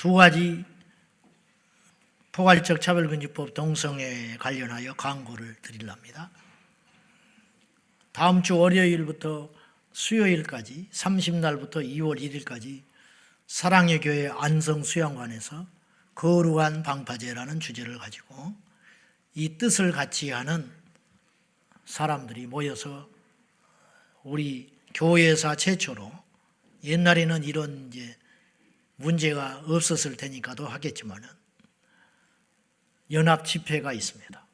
두 가지 포괄적 차별금지법 동성애에 관련하여 광고를 드리랍니다. 다음 주 월요일부터 수요일까지 30날부터 2월 1일까지 사랑의 교회 안성수양관에서 거룩한 방파제라는 주제를 가지고 이 뜻을 같이 하는 사람들이 모여서 우리 교회사 최초로, 옛날에는 이런 이제 문제가 없었을 테니까도 하겠지만은 연합 집회가 있습니다.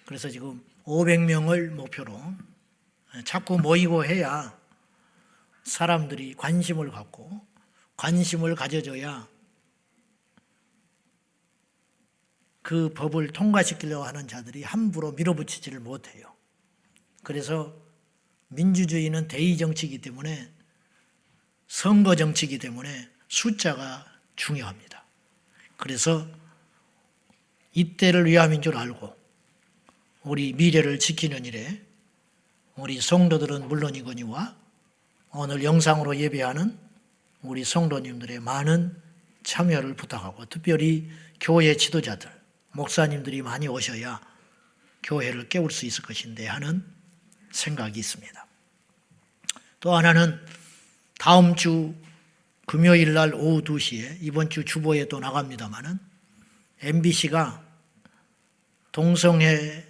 그래서 지금 500명을 목표로 자꾸 모이고 해야 사람들이 관심을 갖고, 관심을 가져줘야 그 법을 통과시키려고 하는 자들이 함부로 밀어붙이지를 못해요. 그래서 민주주의는 대의정치이기 때문에, 선거정치이기 때문에 숫자가 중요합니다. 그래서 이때를 위함인 줄 알고 우리 미래를 지키는 일에 우리 성도들은 물론이거니와 오늘 영상으로 예배하는 우리 성도님들의 많은 참여를 부탁하고, 특별히 교회 지도자들, 목사님들이 많이 오셔야 교회를 깨울 수 있을 것인데 하는 생각이 있습니다. 또 하나는 다음 주 금요일 날 오후 2시에 이번 주 주보에 또 나갑니다마는 MBC가 동성애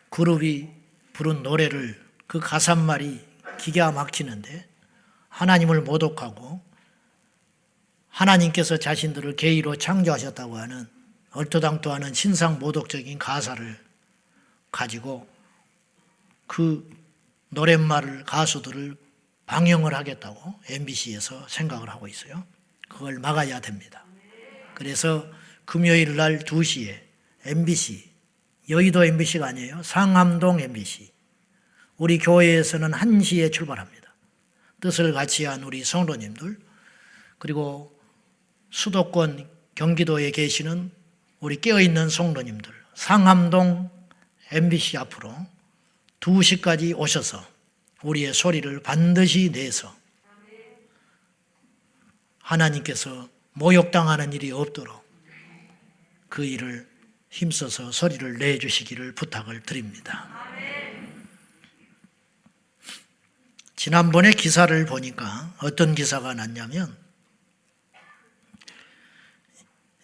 그룹이 부른 노래를, 그 가사말이 기가 막히는데 하나님을 모독하고 하나님께서 자신들을 게이로 창조하셨다고 하는 얼토당토하는 신상 모독적인 가사를 가지고 그 노랫말을, 가수들을 방영을 하겠다고 MBC에서 생각을 하고 있어요. 그걸 막아야 됩니다. 그래서 금요일 날 2시에 MBC, 여의도 MBC가 아니에요. 상암동 MBC. 우리 교회에서는 1시에 출발합니다. 뜻을 같이 한 우리 성도님들, 그리고 수도권 경기도에 계시는 우리 깨어있는 성도님들, 상암동 MBC 앞으로 2시까지 오셔서 우리의 소리를 반드시 내서 하나님께서 모욕당하는 일이 없도록 그 일을 힘써서 소리를 내주시기를 부탁을 드립니다. 지난번에 기사를 보니까 어떤 기사가 났냐면,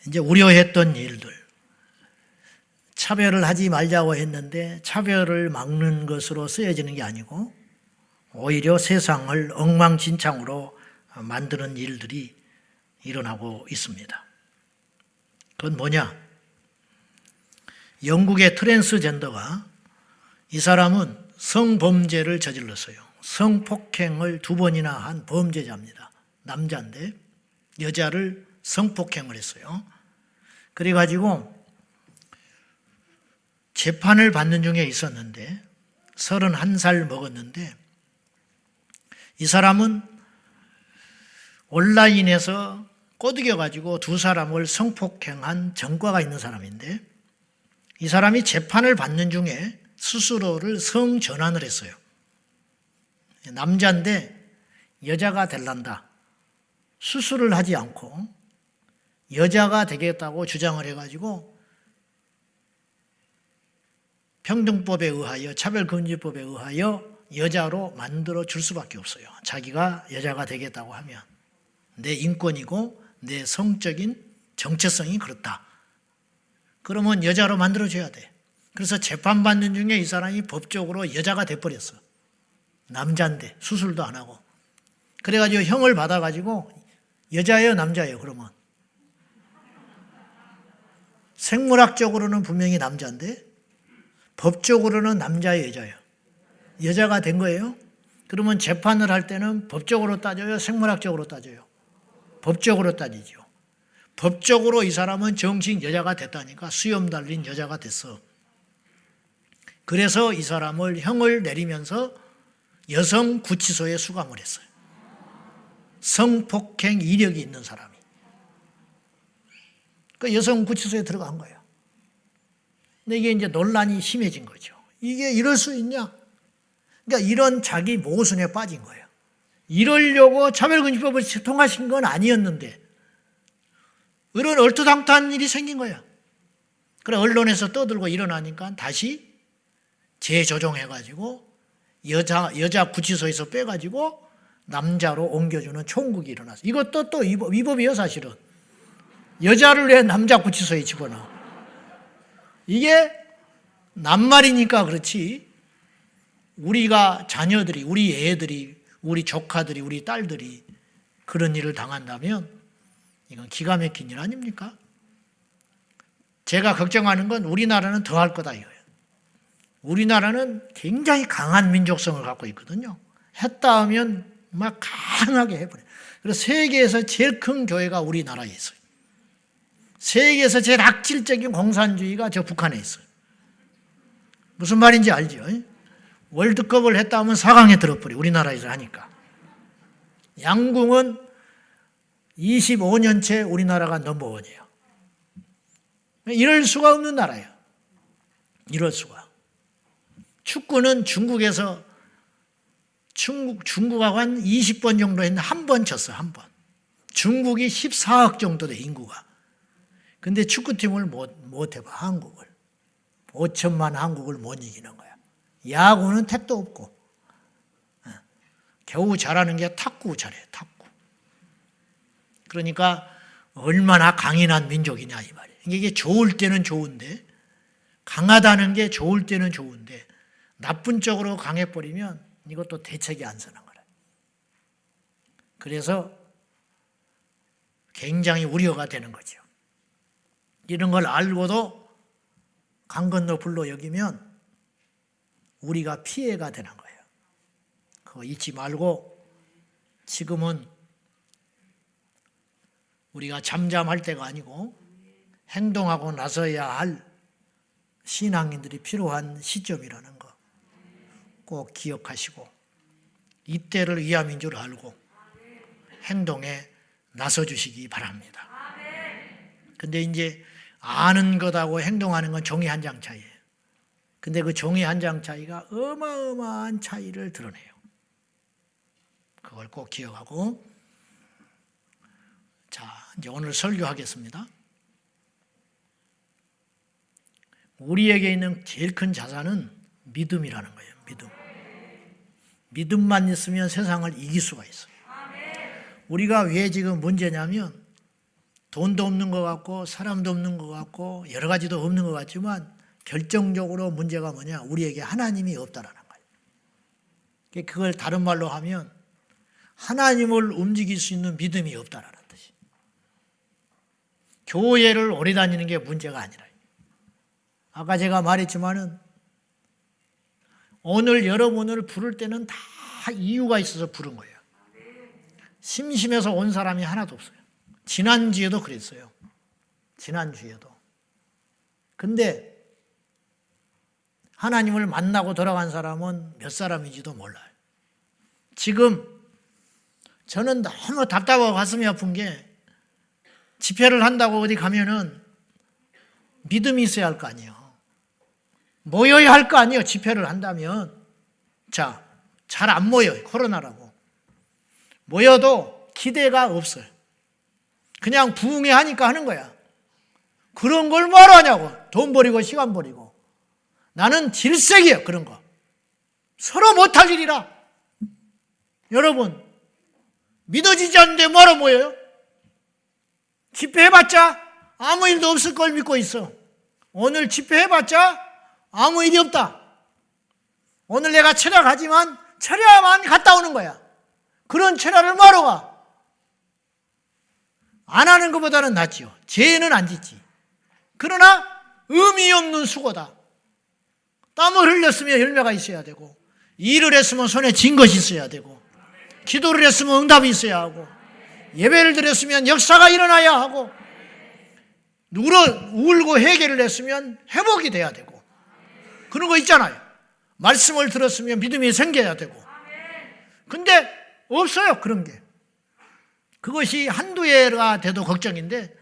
이제 우려했던 일들, 차별을 하지 말자고 했는데 차별을 막는 것으로 쓰여지는 게 아니고 오히려 세상을 엉망진창으로 만드는 일들이 일어나고 있습니다. 그건 뭐냐? 영국의 트랜스젠더가, 이 사람은 성범죄를 저질렀어요. 성폭행을 2번이나 한 범죄자입니다. 남자인데 여자를 성폭행을 했어요. 그래가지고 재판을 받는 중에 있었는데 31살 먹었는데, 이 사람은 온라인에서 꼬드겨가지고 2 사람을 성폭행한 전과가 있는 사람인데, 이 사람이 재판을 받는 중에 스스로를 성전환을 했어요. 남자인데 여자가 될란다. 수술을 하지 않고 여자가 되겠다고 주장을 해가지고 평등법에 의하여, 차별금지법에 의하여 여자로 만들어 줄 수밖에 없어요. 자기가 여자가 되겠다고 하면 내 인권이고 내 성적인 정체성이 그렇다. 그러면 여자로 만들어줘야 돼. 그래서 재판받는 중에 이 사람이 법적으로 여자가 돼버렸어. 남자인데 수술도 안 하고. 그래가지고 형을 받아가지고 여자예요, 남자예요? 그러면 생물학적으로는 분명히 남자인데 법적으로는 남자예요, 여자예요? 여자가 된 거예요? 그러면 재판을 할 때는 법적으로 따져요, 생물학적으로 따져요? 법적으로 따지죠. 법적으로 이 사람은 정식 여자가 됐다니까, 수염 달린 여자가 됐어. 그래서 이 사람을 형을 내리면서 여성 구치소에 수감을 했어요. 성폭행 이력이 있는 사람이. 그 여성 구치소에 들어간 거예요. 근데 이게 이제 논란이 심해진 거죠. 이게 이럴 수 있냐? 그러니까 이런 자기 모순에 빠진 거예요. 이러려고 차별금지법을 통과시킨 건 아니었는데 이런 얼토당토한 일이 생긴 거야. 그래 언론에서 떠들고 일어나니까 다시 재조정해가지고 여자 구치소에서 빼가지고 남자로 옮겨주는 총국이 일어났어. 이것도 또 위법이에요 사실은. 여자를 왜 남자 구치소에 집어넣어? 이게 낱말이니까 그렇지 우리가 자녀들이 우리 애들이 우리 조카들이 우리 딸들이 그런 일을 당한다면 이건 기가 막힌 일 아닙니까? 제가 걱정하는 건 우리나라는 더 할 거다 이거예요. 우리나라는 굉장히 강한 민족성을 갖고 있거든요. 했다 하면 막 강하게 해버려요. 그래서 세계에서 제일 큰 교회가 우리나라에 있어요. 세계에서 제일 악질적인 공산주의가 저 북한에 있어요. 무슨 말인지 알죠? 월드컵을 했다 하면 4강에 들어버려 우리나라에서 하니까. 양궁은 25년째 우리나라가 넘버원이에요. 이럴 수가 없는 나라예요. 이럴 수가. 축구는 중국에서 중국하고 한 20번 정도 했는데 한 번 졌어요. 한 번. 중국이 14억 정도 돼 인구가. 근데 축구팀을 못 해봐 한국을. 5천만 한국을 못 이기는 거야. 야구는 택도 없고 겨우 잘하는 게 탁구 잘해. 탁구. 그러니까 얼마나 강인한 민족이냐 이 말이에요. 이게 좋을 때는 좋은데 강하다는 게 좋을 때는 좋은데 나쁜 쪽으로 강해버리면 이것도 대책이 안 서는 거라. 그래서 굉장히 우려가 되는 거죠. 이런 걸 알고도 강 건너 불로 여기면 우리가 피해가 되는 거예요. 그거 잊지 말고 지금은 우리가 잠잠할 때가 아니고 행동하고 나서야 할 신앙인들이 필요한 시점이라는 거 꼭 기억하시고 이때를 위함인 줄 알고 행동에 나서 주시기 바랍니다. 근데 이제 아는 것하고 행동하는 건 종이 한 장 차이예요. 근데 그 종이 한 장 차이가 어마어마한 차이를 드러내요. 그걸 꼭 기억하고 자, 이제 오늘 설교하겠습니다. 우리에게 있는 제일 큰 자산은 믿음이라는 거예요. 믿음. 믿음만 있으면 세상을 이길 수가 있어요. 우리가 왜 지금 문제냐면 돈도 없는 것 같고 사람도 없는 것 같고 여러 가지도 없는 것 같지만 결정적으로 문제가 뭐냐? 우리에게 하나님이 없다라는 거예요. 그걸 다른 말로 하면 하나님을 움직일 수 있는 믿음이 없다라는 뜻이에요. 교회를 오래 다니는 게 문제가 아니라 아까 제가 말했지만은 오늘 여러분을 부를 때는 다 이유가 있어서 부른 거예요. 심심해서 온 사람이 하나도 없어요. 지난주에도 그랬어요. 지난주에도. 근데 하나님을 만나고 돌아간 사람은 몇 사람인지도 몰라요. 지금 저는 너무 답답하고 가슴이 아픈 게 집회를 한다고 어디 가면은 믿음이 있어야 할 거 아니에요. 모여야 할 거 아니에요. 집회를 한다면. 자, 잘 안 모여요. 코로나라고. 모여도 기대가 없어요. 그냥 부흥회 하니까 하는 거야. 그런 걸 뭐하러 하냐고. 돈 버리고 시간 버리고. 나는 질색이에요. 그런 거. 서로 못할 일이라. 여러분 믿어지지 않는데 뭐하러 모여요? 집회해봤자 아무 일도 없을 걸 믿고 있어. 오늘 집회해봤자 아무 일이 없다. 오늘 내가 철야 가지만 철야만 갔다 오는 거야. 그런 철야를 뭐하러 가? 안 하는 것보다는 낫지요. 죄는 안 짓지. 그러나 의미 없는 수고다. 땀을 흘렸으면 열매가 있어야 되고 일을 했으면 손에 쥔 것이 있어야 되고 기도를 했으면 응답이 있어야 하고 예배를 드렸으면 역사가 일어나야 하고 울고 회개를 했으면 회복이 돼야 되고 그런 거 있잖아요. 말씀을 들었으면 믿음이 생겨야 되고 근데 없어요. 그런 게. 그것이 한두 해가 돼도 걱정인데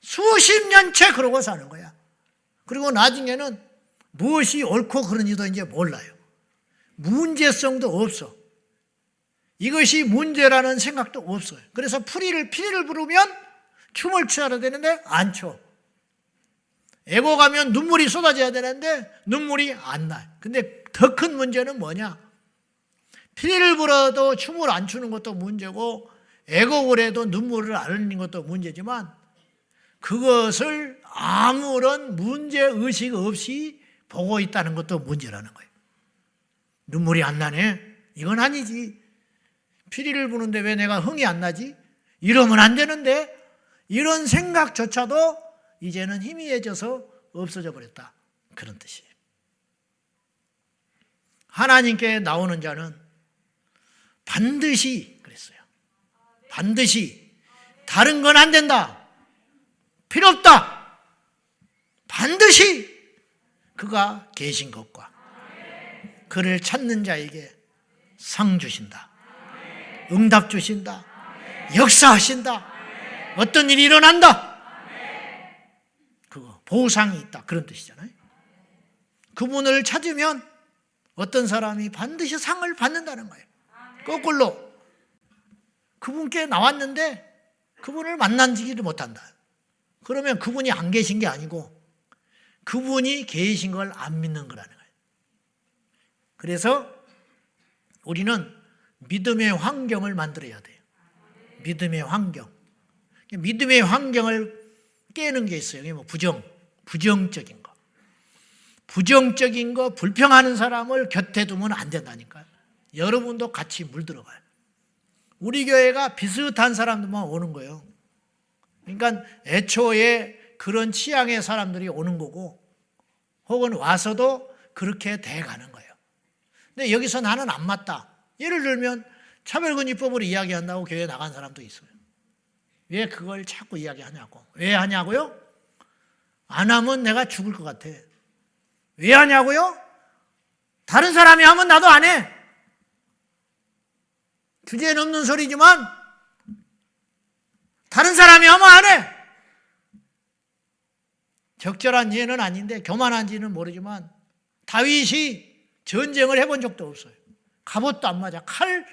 수십 년째 그러고 사는 거야. 그리고 나중에는 무엇이 옳고 그른지도 이제 몰라요. 문제성도 없어. 이것이 문제라는 생각도 없어요. 그래서 피리를 부르면 춤을 춰야 되는데 안 춰. 애고 가면 눈물이 쏟아져야 되는데 눈물이 안 나요. 근데 더 큰 문제는 뭐냐? 피리를 불어도 춤을 안 추는 것도 문제고 애곡을 해도 눈물을 안 흘리는 것도 문제지만 그것을 아무런 문제의식 없이 보고 있다는 것도 문제라는 거예요. 눈물이 안 나네? 이건 아니지. 피리를 부는데 왜 내가 흥이 안 나지? 이러면 안 되는데 이런 생각조차도 이제는 희미해져서 없어져 버렸다. 그런 뜻이에요. 하나님께 나오는 자는 반드시 그랬어요. 반드시 다른 건 안 된다. 필요 없다. 반드시 그가 계신 것과 그를 찾는 자에게 상 주신다. 응답 주신다. 역사하신다. 어떤 일이 일어난다. 그거 보상이 있다. 그런 뜻이잖아요. 그분을 찾으면 어떤 사람이 반드시 상을 받는다는 거예요. 거꾸로 그분께 나왔는데 그분을 만나지도 못한다. 그러면 그분이 안 계신 게 아니고 그분이 계신 걸 안 믿는 거라는 거예요. 그래서 우리는 믿음의 환경을 만들어야 돼요. 믿음의 환경. 믿음의 환경을 깨는 게 있어요. 뭐 부정적인 거. 부정적인 거, 불평하는 사람을 곁에 두면 안 된다니까요. 여러분도 같이 물들어가요. 우리 교회가 비슷한 사람들만 오는 거예요. 그러니까 애초에 그런 취향의 사람들이 오는 거고 혹은 와서도 그렇게 돼가는 거예요. 근데 여기서 나는 안 맞다. 예를 들면 차별금지법으로 이야기한다고 교회에 나간 사람도 있어요. 왜 그걸 자꾸 이야기하냐고. 왜 하냐고요? 안 하면 내가 죽을 것 같아. 왜 하냐고요? 다른 사람이 하면 나도 안 해. 주제는 없는 소리지만 다른 사람이 하면 안 해. 적절한 예는 아닌데 교만한지는 모르지만 다윗이 전쟁을 해본 적도 없어요. 갑옷도 안 맞아. 칼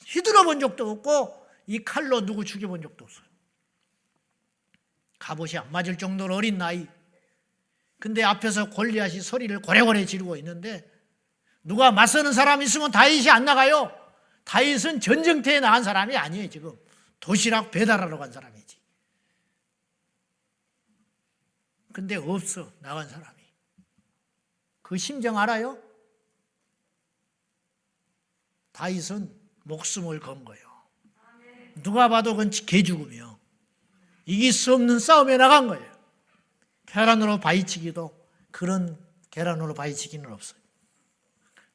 휘둘러 본 적도 없고 이 칼로 누구 죽여본 적도 없어요. 갑옷이 안 맞을 정도로 어린 나이. 근데 앞에서 골리앗이 소리를 고래고래 지르고 있는데 누가 맞서는 사람이 있으면 다윗이 안 나가요. 다윗은 전쟁터에 나간 사람이 아니에요. 지금 도시락 배달하러 간 사람이지. 근데 없어. 나간 사람이. 그 심정 알아요? 다윗은 목숨을 건 거예요. 누가 봐도 그건 개죽음이요. 이길 수 없는 싸움에 나간 거예요. 계란으로 바위치기도 그런 계란으로 바위치기는 없어요.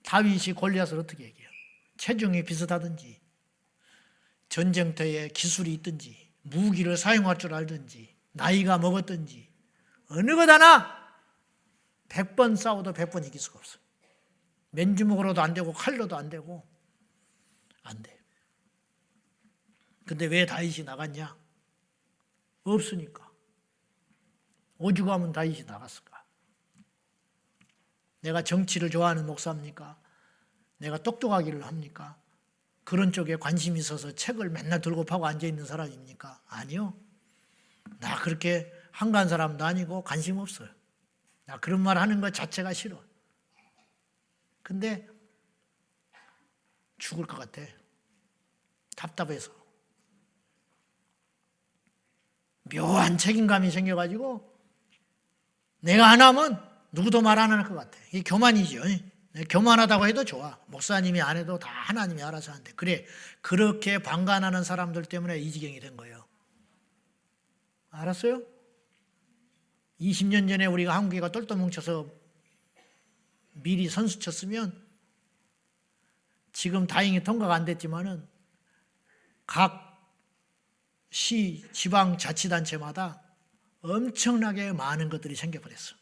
다윗이 골리앗을 어떻게 얘기해요? 체중이 비슷하든지 전쟁터에 기술이 있든지 무기를 사용할 줄 알든지 나이가 먹었든지 어느 것 하나 100번 싸워도 100번 이길 수가 없어요. 맨주먹으로도 안 되고 칼로도 안 되고 안 돼. 근데 왜 다윗이 나갔냐? 없으니까. 오죽하면 다윗이 나갔을까? 내가 정치를 좋아하는 목사입니까? 내가 똑똑하기를 합니까? 그런 쪽에 관심이 있어서 책을 맨날 들고 파고 앉아있는 사람입니까? 아니요. 나 그렇게 한가한 사람도 아니고 관심 없어요. 나 그런 말 하는 것 자체가 싫어. 근데 죽을 것 같아. 답답해서. 묘한 책임감이 생겨가지고 내가 안 하면 누구도 말 안 할 것 같아. 이게 교만이죠. 교만하다고 해도 좋아. 목사님이 안 해도 다 하나님이 알아서 하는데. 그래, 그렇게 방관하는 사람들 때문에 이 지경이 된 거예요. 알았어요? 20년 전에 우리가 한국이가 똘똘 뭉쳐서 미리 선수 쳤으면 지금 다행히 통과가 안 됐지만은 각 시, 지방 자치단체마다 엄청나게 많은 것들이 생겨버렸어.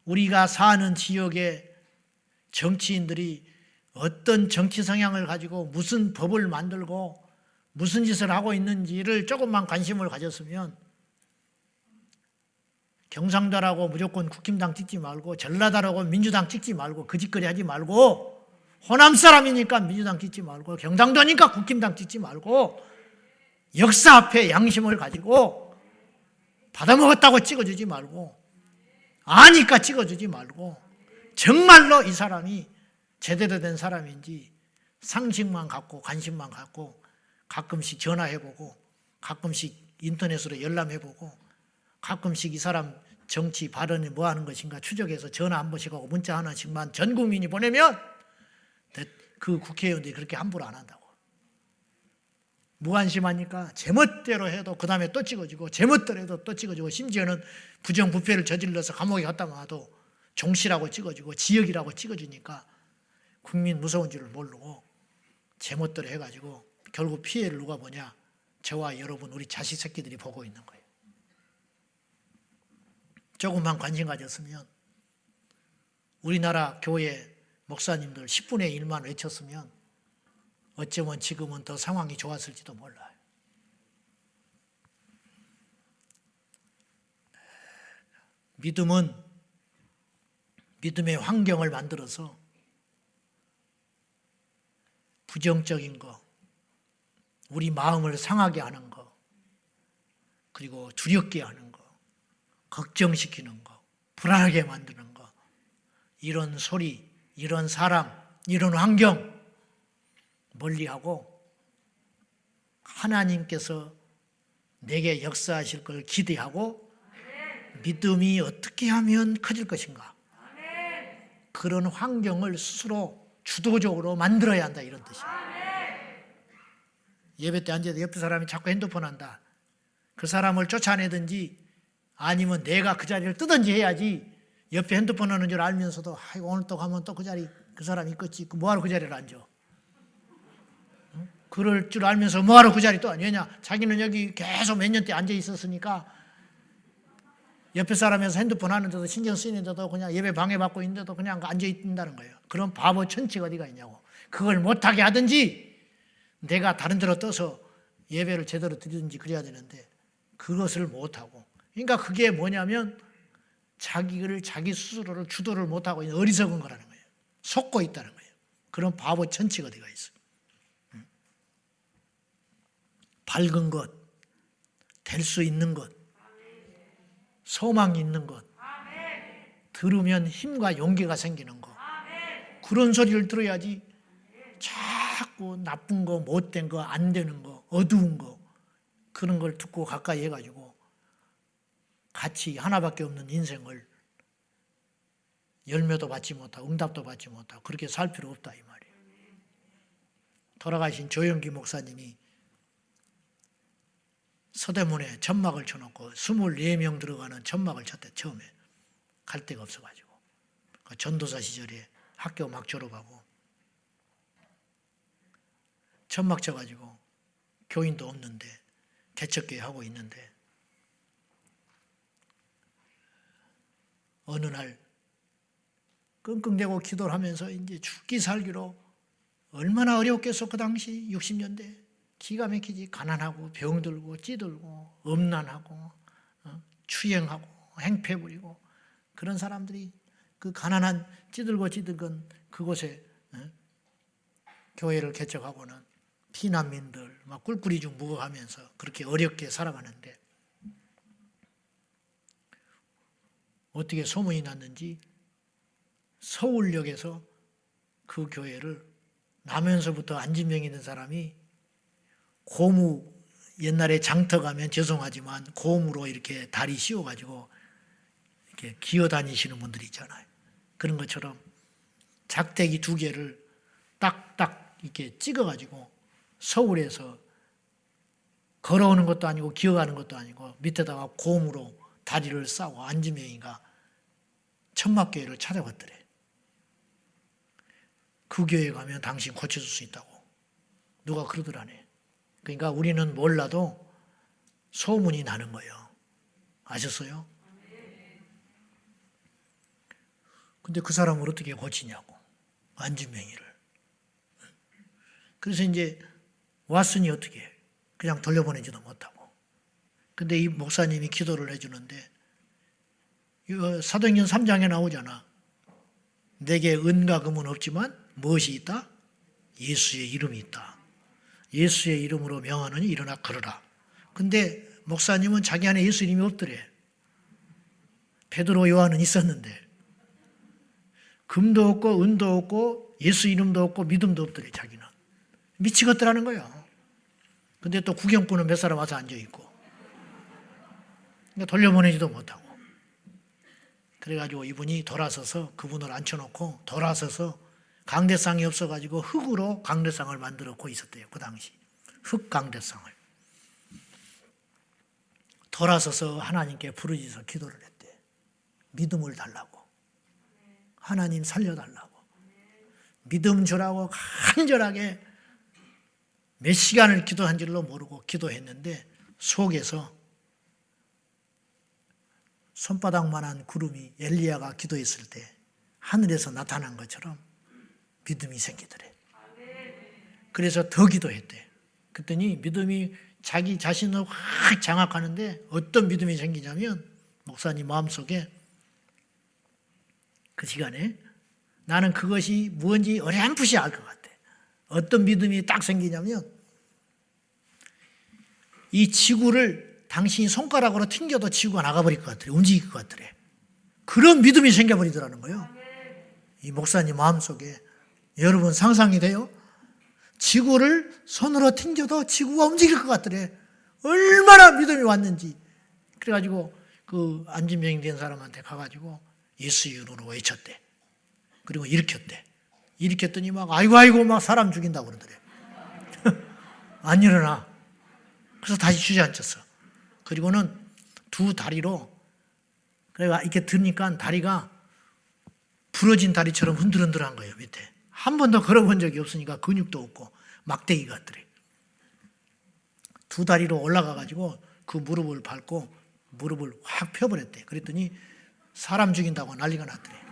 우리가 사는 지역의 정치인들이 어떤 정치 성향을 가지고 무슨 법을 만들고 무슨 짓을 하고 있는지를 조금만 관심을 가졌으면 경상도라고 무조건 국힘당 찍지 말고 전라도라고 민주당 찍지 말고 그 짓거리 하지 말고 호남 사람이니까 민주당 찍지 말고 경상도니까 국힘당 찍지 말고 역사 앞에 양심을 가지고 받아먹었다고 찍어주지 말고, 아니까 찍어주지 말고, 정말로 이 사람이 제대로 된 사람인지 상식만 갖고 관심만 갖고 가끔씩 전화해보고 가끔씩 인터넷으로 열람해보고 가끔씩 이 사람 정치 발언이 뭐 하는 것인가 추적해서 전화 한 번씩 하고 문자 하나씩만 전 국민이 보내면 그 국회의원들이 그렇게 함부로 안 한다고. 무관심하니까 제멋대로 해도 그 다음에 또 찍어주고 제멋대로 해도 또 찍어주고 심지어는 부정부패를 저질러서 감옥에 갔다 와도 종씨라고 찍어주고 지역이라고 찍어주니까 국민 무서운 줄을 모르고 제멋대로 해가지고 결국 피해를 누가 보냐? 저와 여러분 우리 자식 새끼들이 보고 있는 거예요. 조금만 관심 가졌으면 우리나라 교회 목사님들 10분의 1만 외쳤으면 어쩌면 지금은 더 상황이 좋았을지도 몰라요. 믿음은 믿음의 환경을 만들어서 부정적인 거, 우리 마음을 상하게 하는 거, 그리고 두렵게 하는 거, 걱정시키는 거, 불안하게 만드는 거, 이런 소리, 이런 사람, 이런 환경 멀리하고 하나님께서 내게 역사하실 걸 기대하고 믿음이 어떻게 하면 커질 것인가, 그런 환경을 스스로 주도적으로 만들어야 한다, 이런 뜻이에요. 예배 때 앉아서 옆에 사람이 자꾸 핸드폰 한다. 그 사람을 쫓아내든지 아니면 내가 그 자리를 뜨든지 해야지. 옆에 핸드폰 하는 줄 알면서도 오늘 또 가면 또 그 자리 그 사람이 있겠지. 뭐하러 그 자리를 앉아? 응? 그럴 줄 알면서 뭐하러 그 자리 또 앉느냐? 자기는 여기 계속 몇 년째 앉아 있었으니까 옆에 사람에서 핸드폰 하는데도 신경 쓰이는데도 그냥 예배 방해받고 있는데도 그냥 앉아 있는다는 거예요. 그런 바보 천치가 어디가 있냐고. 그걸 못하게 하든지 내가 다른 데로 떠서 예배를 제대로 드리든지 그래야 되는데 그것을 못하고, 그러니까 그게 뭐냐면 자기 스스로를 주도를 못하고 있는 어리석은 거라는 거예요. 속고 있다는 거예요. 그런 바보 천치가 어디가 있어. 밝은 것, 될 수 있는 것, 소망이 있는 것, 들으면 힘과 용기가 생기는 것, 그런 소리를 들어야지. 자꾸 나쁜 거, 못된 거, 안 되는 거, 어두운 거, 그런 걸 듣고 가까이 해가지고 같이 하나밖에 없는 인생을 열매도 받지 못하고 응답도 받지 못하고 그렇게 살 필요 없다, 이 말이에요. 돌아가신 조영기 목사님이 서대문에 천막을 쳐놓고 24명 들어가는 천막을 쳤대. 처음에 갈 데가 없어가지고 전도사 시절에 학교 막 졸업하고 천막 쳐가지고 교인도 없는데 개척교회 하고 있는데 어느 날 끙끙대고 기도를 하면서 이제 죽기 살기로 얼마나 어려웠겠어. 그 당시 60년대 기가 막히지. 가난하고 병들고 찌들고 음란하고 추행하고 행패 부리고 그런 사람들이 그 가난한 찌들고 찌들건 그곳에 교회를 개척하고는 피난민들 막 꿀꿀이 중 묵어가면서 그렇게 어렵게 살아가는데 어떻게 소문이 났는지 서울역에서 그 교회를 나면서부터 안진병이 있는 사람이 고무, 옛날에 장터 가면 죄송하지만 고무로 이렇게 다리 씌워가지고 이렇게 기어 다니시는 분들이 있잖아요. 그런 것처럼 작대기 2개를 딱딱 이렇게 찍어가지고 서울에서 걸어오는 것도 아니고 기어가는 것도 아니고 밑에다가 고무로 다리를 싸고 안진병이가 천막교회를 찾아왔더래. 그 교회 가면 당신 고쳐줄 수 있다고 누가 그러더라네. 그러니까 우리는 몰라도 소문이 나는 거예요. 아셨어요? 근데 그 사람을 어떻게 고치냐고, 안진병이를. 그래서 이제 왔으니 어떻게 해? 그냥 돌려보내지도 못하고. 근데 이 목사님이 기도를 해주는데 사도행전 3장에 나오잖아. 내게 은과 금은 없지만 무엇이 있다? 예수의 이름이 있다. 예수의 이름으로 명하느니 일어나 걸어라. 근데 목사님은 자기 안에 예수 이름이 없더래. 베드로 요한은 있었는데 금도 없고 은도 없고 예수 이름도 없고 믿음도 없더래. 자기는 미치겠더라는 거야. 근데 또 구경꾼은 몇 사람 와서 앉아있고 그러니까 돌려보내지도 못하고 그래가지고 이분이 돌아서서 그분을 앉혀놓고 돌아서서 강대상이 없어가지고 흙으로 강대상을 만들었고 있었대요. 그 당시 흙 강대상을 돌아서서 하나님께 부르짖어서 기도를 했대. 믿음을 달라고, 하나님 살려달라고, 믿음 주라고 간절하게 몇 시간을 기도한 줄로 모르고 기도했는데 속에서 손바닥만한 구름이 엘리야가 기도했을 때 하늘에서 나타난 것처럼 믿음이 생기더래. 그래서 더 기도했대. 그랬더니 믿음이 자기 자신을 확 장악하는데 어떤 믿음이 생기냐면 목사님 마음속에 그 시간에 나는 그것이 무엇인지 어렴풋이 알 것 같아. 어떤 믿음이 딱 생기냐면 이 지구를 당신이 손가락으로 튕겨도 지구가 나가버릴 것 같더래. 움직일 것 같더래. 그런 믿음이 생겨버리더라는 거예요. 이 목사님 마음속에. 여러분 상상이 돼요? 지구를 손으로 튕겨도 지구가 움직일 것 같더래. 얼마나 믿음이 왔는지. 그래가지고 그 안진병이 된 사람한테 가가지고 예수 이름으로 외쳤대. 그리고 일으켰대. 일으켰더니 막 아이고 막 사람 죽인다고 그러더래. 안 일어나. 그래서 다시 주저앉혔어. 그리고는 두 다리로 그래가 이렇게 드니까 다리가 부러진 다리처럼 흔들흔들한 거예요. 밑에 한 번도 걸어본 적이 없으니까 근육도 없고 막대기 같더래. 두 다리로 올라가가지고 그 무릎을 밟고 무릎을 확 펴버렸대. 그랬더니 사람 죽인다고 난리가 났더래.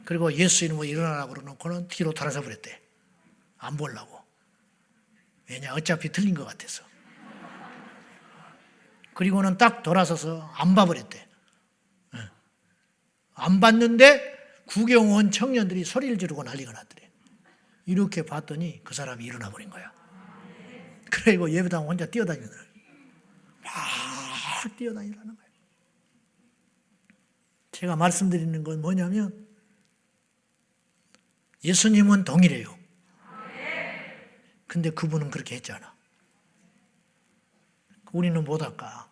그리고 예수 이름으로 일어나라고 그러놓고는 뒤로 돌아서 버렸대. 안 보려고. 왜냐 어차피 틀린 것 같아서. 그리고는 딱 돌아서서 안 봐버렸대. 안 봤는데 구경 온 청년들이 소리를 지르고 난리가 났더래. 이렇게 봤더니 그 사람이 일어나 버린 거야. 그리고 예배당 혼자 뛰어다니더래. 막 뛰어다니라는 거야. 제가 말씀드리는 건 뭐냐면 예수님은 동일해요. 근데 그분은 그렇게 했잖아. 우리는 못할까?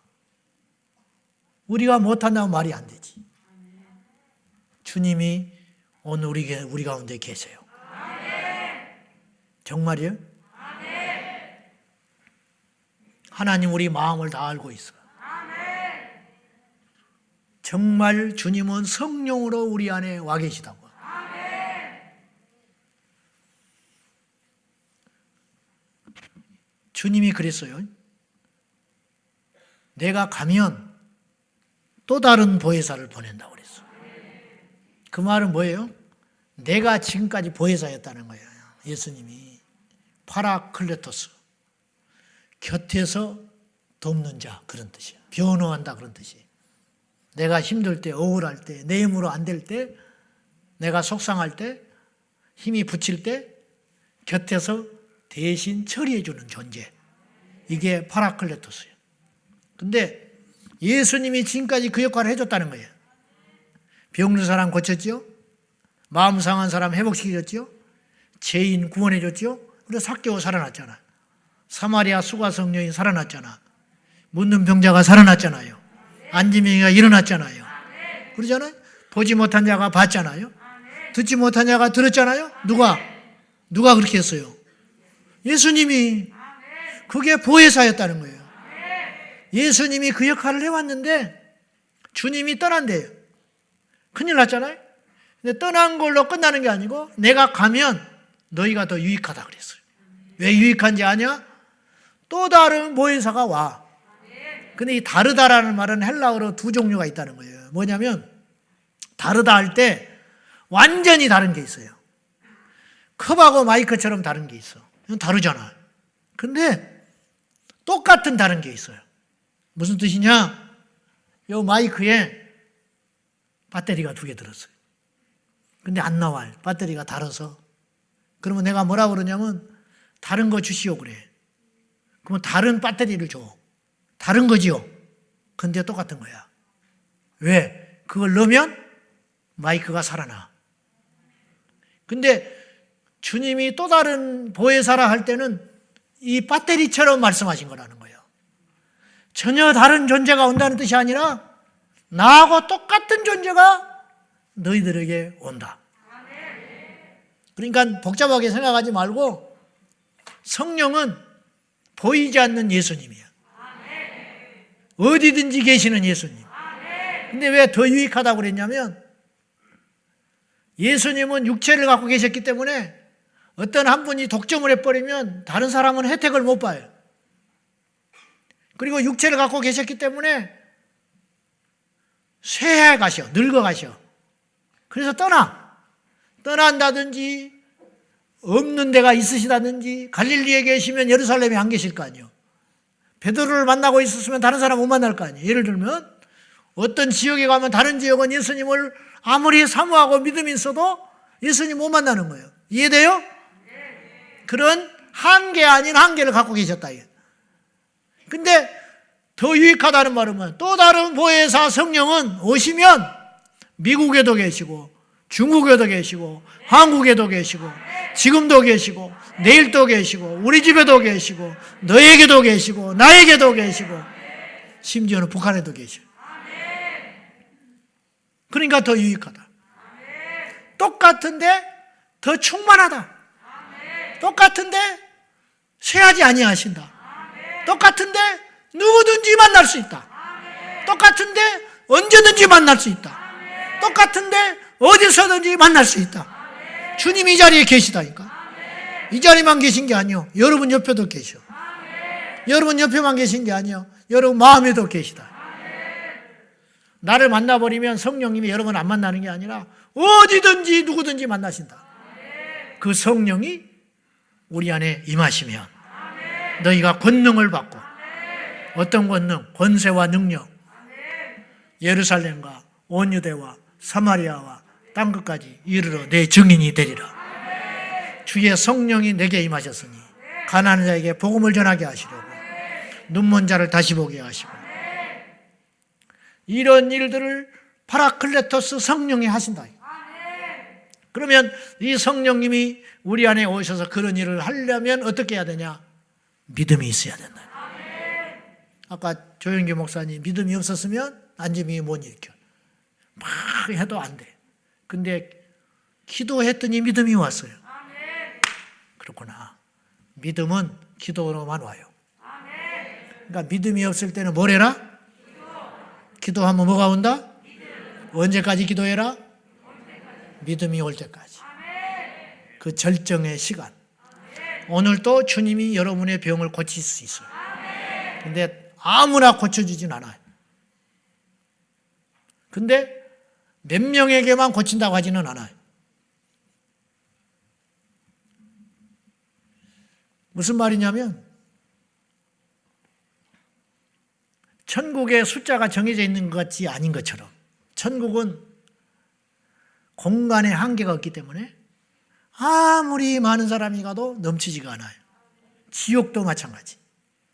우리가 못한다면 말이 안 되지. 주님이 오늘 우리 가운데 계세요. 정말이에요? 하나님 우리 마음을 다 알고 있어. 정말 주님은 성령으로 우리 안에 와 계시다고. 주님이 그랬어요. 내가 가면 또 다른 보혜사를 보낸다고 그랬어. 그 말은 뭐예요? 내가 지금까지 보혜사였다는 거예요. 예수님이 파라클레토스, 곁에서 돕는 자 그런 뜻이에요. 변호한다 그런 뜻이에요. 내가 힘들 때, 억울할 때, 내 힘으로 안 될 때, 내가 속상할 때, 힘이 붙일 때 곁에서 대신 처리해 주는 존재. 이게 파라클레토스예요. 근데 예수님이 지금까지 그 역할을 해줬다는 거예요. 병든 사람 고쳤죠? 마음 상한 사람 회복시켜줬죠? 죄인 구원해줬죠? 그래서 삭개오 살아났잖아. 사마리아 수가성 여인 살아났잖아. 묻는 병자가 살아났잖아요. 안지명이가 일어났잖아요. 그러잖아요. 보지 못한 자가 봤잖아요. 듣지 못한 자가 들었잖아요. 누가 그렇게 했어요? 예수님이. 그게 보혜사였다는 거예요. 예수님이 그 역할을 해왔는데 주님이 떠난대요. 큰일 났잖아요. 근데 떠난 걸로 끝나는 게 아니고 내가 가면 너희가 더 유익하다 그랬어요. 왜 유익한지 아냐? 또 다른 보혜사가 와. 근데 이 다르다라는 말은 헬라어로 두 종류가 있다는 거예요. 뭐냐면 다르다 할 때 완전히 다른 게 있어요. 컵하고 마이크처럼 다른 게 있어. 이건 다르잖아. 근데 똑같은 다른 게 있어요. 무슨 뜻이냐? 이 마이크에 배터리가 2개 들었어요. 근데 안 나와요. 배터리가 달아서. 그러면 내가 뭐라고 그러냐면 다른 거 주시오 그래. 그러면 다른 배터리를 줘. 다른 거지요. 근데 똑같은 거야. 왜? 그걸 넣으면 마이크가 살아나. 근데 주님이 또 다른 보혜사라 할 때는 이 배터리처럼 말씀하신 거라는 거예요. 전혀 다른 존재가 온다는 뜻이 아니라 나하고 똑같은 존재가 너희들에게 온다. 그러니까 복잡하게 생각하지 말고 성령은 보이지 않는 예수님이야. 어디든지 계시는 예수님. 근데 왜 더 유익하다고 그랬냐면 예수님은 육체를 갖고 계셨기 때문에 어떤 한 분이 독점을 해버리면 다른 사람은 혜택을 못 봐요. 그리고 육체를 갖고 계셨기 때문에 쇠해 가셔, 늙어 가셔. 그래서 떠난다든지 없는 데가 있으시다든지 갈릴리에 계시면 예루살렘에 안 계실 거 아니에요. 베드로를 만나고 있었으면 다른 사람 못 만날 거 아니에요. 예를 들면 어떤 지역에 가면 다른 지역은 예수님을 아무리 사모하고 믿음이 있어도 예수님 못 만나는 거예요. 이해돼요? 그런 한계 아닌 한계를 갖고 계셨다. 근데 더 유익하다는 말은 또 다른 보혜사 성령은 오시면 미국에도 계시고 중국에도 계시고 한국에도 계시고 지금도 계시고 내일도 계시고 우리 집에도 계시고 너에게도 계시고 나에게도 계시고 심지어는 북한에도 계시고. 그러니까 더 유익하다. 똑같은데 더 충만하다. 똑같은데 쇠하지 아니하신다. 똑같은데 누구든지 만날 수 있다. 똑같은데 언제든지 만날 수 있다. 똑같은데 어디서든지 만날 수 있다. 주님이 이 자리에 계시다니까. 이 자리만 계신 게 아니요. 여러분 옆에도 계셔. 여러분 옆에만 계신 게 아니요. 여러분 마음에도 계시다. 나를 만나버리면 성령님이 여러분 안 만나는 게 아니라 어디든지 누구든지 만나신다. 그 성령이 우리 안에 임하시면 너희가 권능을 받고 어떤 권능? 권세와 능력. 예루살렘과 온 유대와 사마리아와 땅끝까지 이르러 내 증인이 되리라. 주의 성령이 내게 임하셨으니 가난한 자에게 복음을 전하게 하시려고 눈먼 자를 다시 보게 하시고 이런 일들을 파라클레토스 성령이 하신다. 그러면 이 성령님이 우리 안에 오셔서 그런 일을 하려면 어떻게 해야 되냐? 믿음이 있어야 된다. 아까 조영기 목사님 믿음이 없었으면 안지명이 못 일으켜. 막 해도 안 돼. 근데 기도했더니 믿음이 왔어요. 그렇구나. 믿음은 기도로만 와요. 그러니까 믿음이 없을 때는 뭘 해라? 기도하면 뭐가 온다? 언제까지 기도해라? 믿음이 올 때까지. 그 절정의 시간. 오늘도 주님이 여러분의 병을 고칠 수 있어요. 근데 아무나 고쳐주진 않아요. 근데 몇 명에게만 고친다고 하지는 않아요. 무슨 말이냐면 천국의 숫자가 정해져 있는 것 같지 아닌 것처럼 천국은 공간의 한계가 없기 때문에 아무리 많은 사람이 가도 넘치지가 않아요. 지옥도 마찬가지.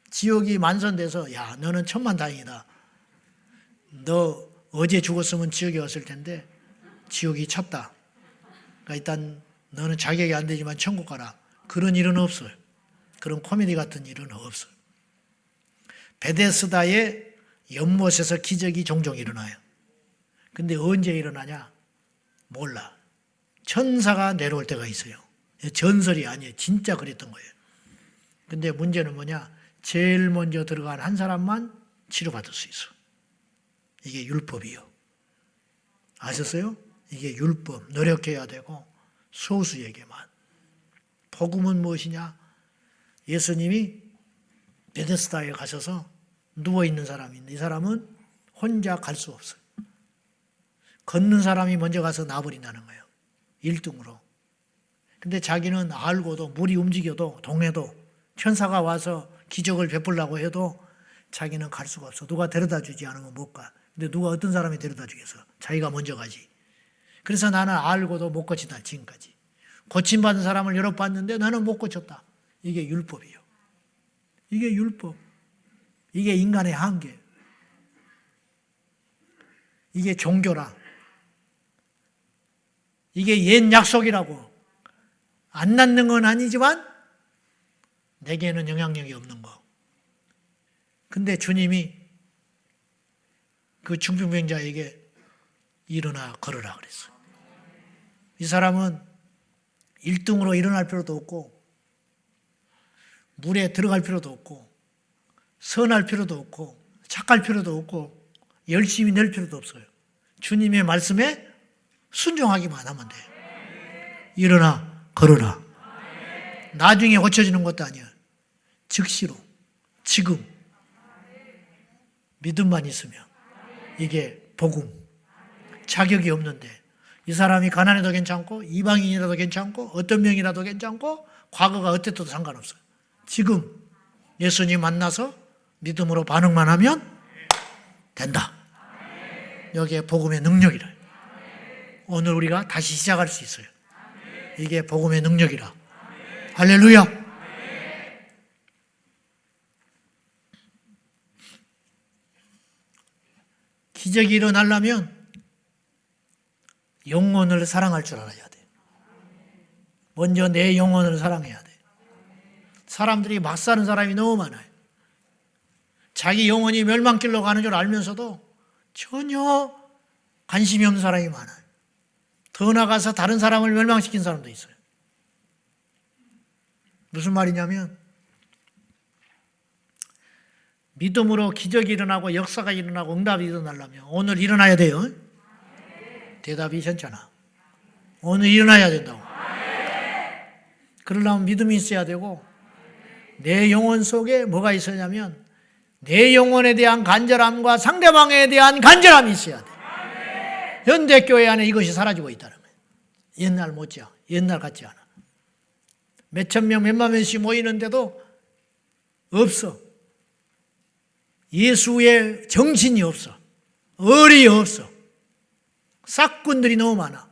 지옥이 만선돼서 야 너는 천만다행이다. 너 어제 죽었으면 지옥에 왔을 텐데 지옥이 찼다. 그러니까 일단 너는 자격이 안 되지만 천국 가라. 그런 일은 없어요. 그런 코미디 같은 일은 없어요. 베데스다의 연못에서 기적이 종종 일어나요. 근데 언제 일어나냐? 몰라. 천사가 내려올 때가 있어요. 전설이 아니에요. 진짜 그랬던 거예요. 근데 문제는 뭐냐? 제일 먼저 들어간 한 사람만 치료받을 수 있어. 이게 율법이요. 아셨어요? 이게 율법. 노력해야 되고 소수에게만. 복음은 무엇이냐? 예수님이 베데스다에 가셔서 누워있는 사람이 있는데 이 사람은 혼자 갈 수 없어요. 걷는 사람이 먼저 가서 나버린다는 거예요. 1등으로. 근데 자기는 알고도 물이 움직여도 동해도 천사가 와서 기적을 베풀려고 해도 자기는 갈 수가 없어. 누가 데려다 주지 않으면 못 가. 근데 누가 어떤 사람이 데려다 주겠어? 자기가 먼저 가지. 그래서 나는 알고도 못 고친다 지금까지. 고침받은 사람을 여러 봤는데 나는 못 고쳤다. 이게 율법이에요. 이게 율법. 이게 인간의 한계. 이게 종교라. 이게 옛 약속이라고. 안 낫는 건 아니지만 내게는 영향력이 없는 거. 근데 주님이 그 중풍병자에게 일어나 걸으라 그랬어요. 이 사람은 1등으로 일어날 필요도 없고 물에 들어갈 필요도 없고 선할 필요도 없고 착할 필요도 없고 열심히 낼 필요도 없어요. 주님의 말씀에 순종하기만 하면 돼요. 일어나 걸어라. 나중에 고쳐지는 것도 아니야. 즉시로 지금 믿음만 있으면 이게 복음. 자격이 없는데 이 사람이 가난해도 괜찮고 이방인이라도 괜찮고 어떤 명이라도 괜찮고 과거가 어땠어도 상관없어요. 지금 예수님 만나서 믿음으로 반응만 하면 된다. 여기에 복음의 능력이라. 오늘 우리가 다시 시작할 수 있어요. 이게 복음의 능력이라. 할렐루야. 기적이 일어나려면 영혼을 사랑할 줄 알아야 돼. 먼저 내 영혼을 사랑해야 돼. 사람들이 막 사는 사람이 너무 많아요. 자기 영혼이 멸망길로 가는 줄 알면서도 전혀 관심이 없는 사람이 많아요. 더 나가서 다른 사람을 멸망시킨 사람도 있어요. 무슨 말이냐면 믿음으로 기적이 일어나고 역사가 일어나고 응답이 일어나려면 오늘 일어나야 돼요. 대답이 괜찮아. 오늘 일어나야 된다고. 그러려면 믿음이 있어야 되고 내 영혼 속에 뭐가 있어야냐면 내 영혼에 대한 간절함과 상대방에 대한 간절함이 있어야 돼. 현대교회 안에 이것이 사라지고 있다는 거예요. 옛날 못지않아. 옛날 같지 않아. 몇천 명, 몇만 명씩 모이는데도 없어. 예수의 정신이 없어. 의리 없어. 싹군들이 너무 많아.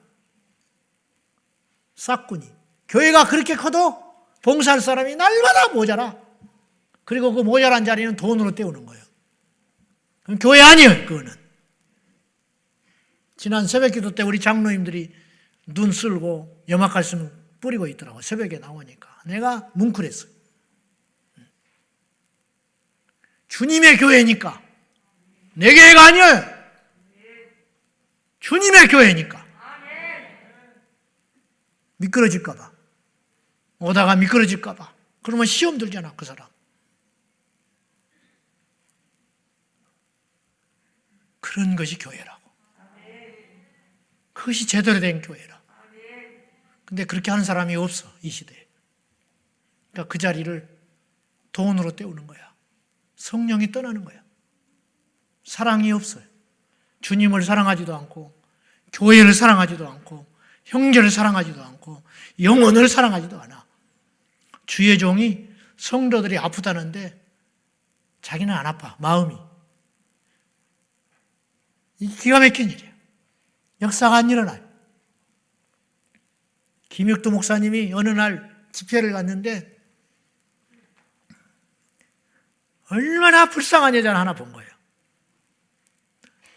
싹군이. 교회가 그렇게 커도 봉사할 사람이 날마다 모자라. 그리고 그 모자란 자리는 돈으로 때우는 거예요. 그럼 교회 아니에요, 그거는. 지난 새벽기도 때 우리 장로님들이 눈 쓸고 염화칼슘 뿌리고 있더라고. 새벽에 나오니까. 내가 뭉클했어요. 주님의 교회니까. 내 교회가 아니에요. 주님의 교회니까. 미끄러질까봐. 오다가 미끄러질까봐. 그러면 시험 들잖아, 그 사람. 그런 것이 교회라고. 그것이 제대로 된 교회라. 근데 그렇게 하는 사람이 없어, 이 시대에. 그러니까 그 자리를 돈으로 때우는 거야. 성령이 떠나는 거야. 사랑이 없어요. 주님을 사랑하지도 않고 교회를 사랑하지도 않고 형제를 사랑하지도 않고 영혼을 사랑하지도 않아. 주의 종이 성도들이 아프다는데 자기는 안 아파. 마음이. 이게 기가 막힌 일이에요. 역사가 안 일어나요. 김육도 목사님이 어느 날 집회를 갔는데 얼마나 불쌍한 여자를 하나 본 거예요.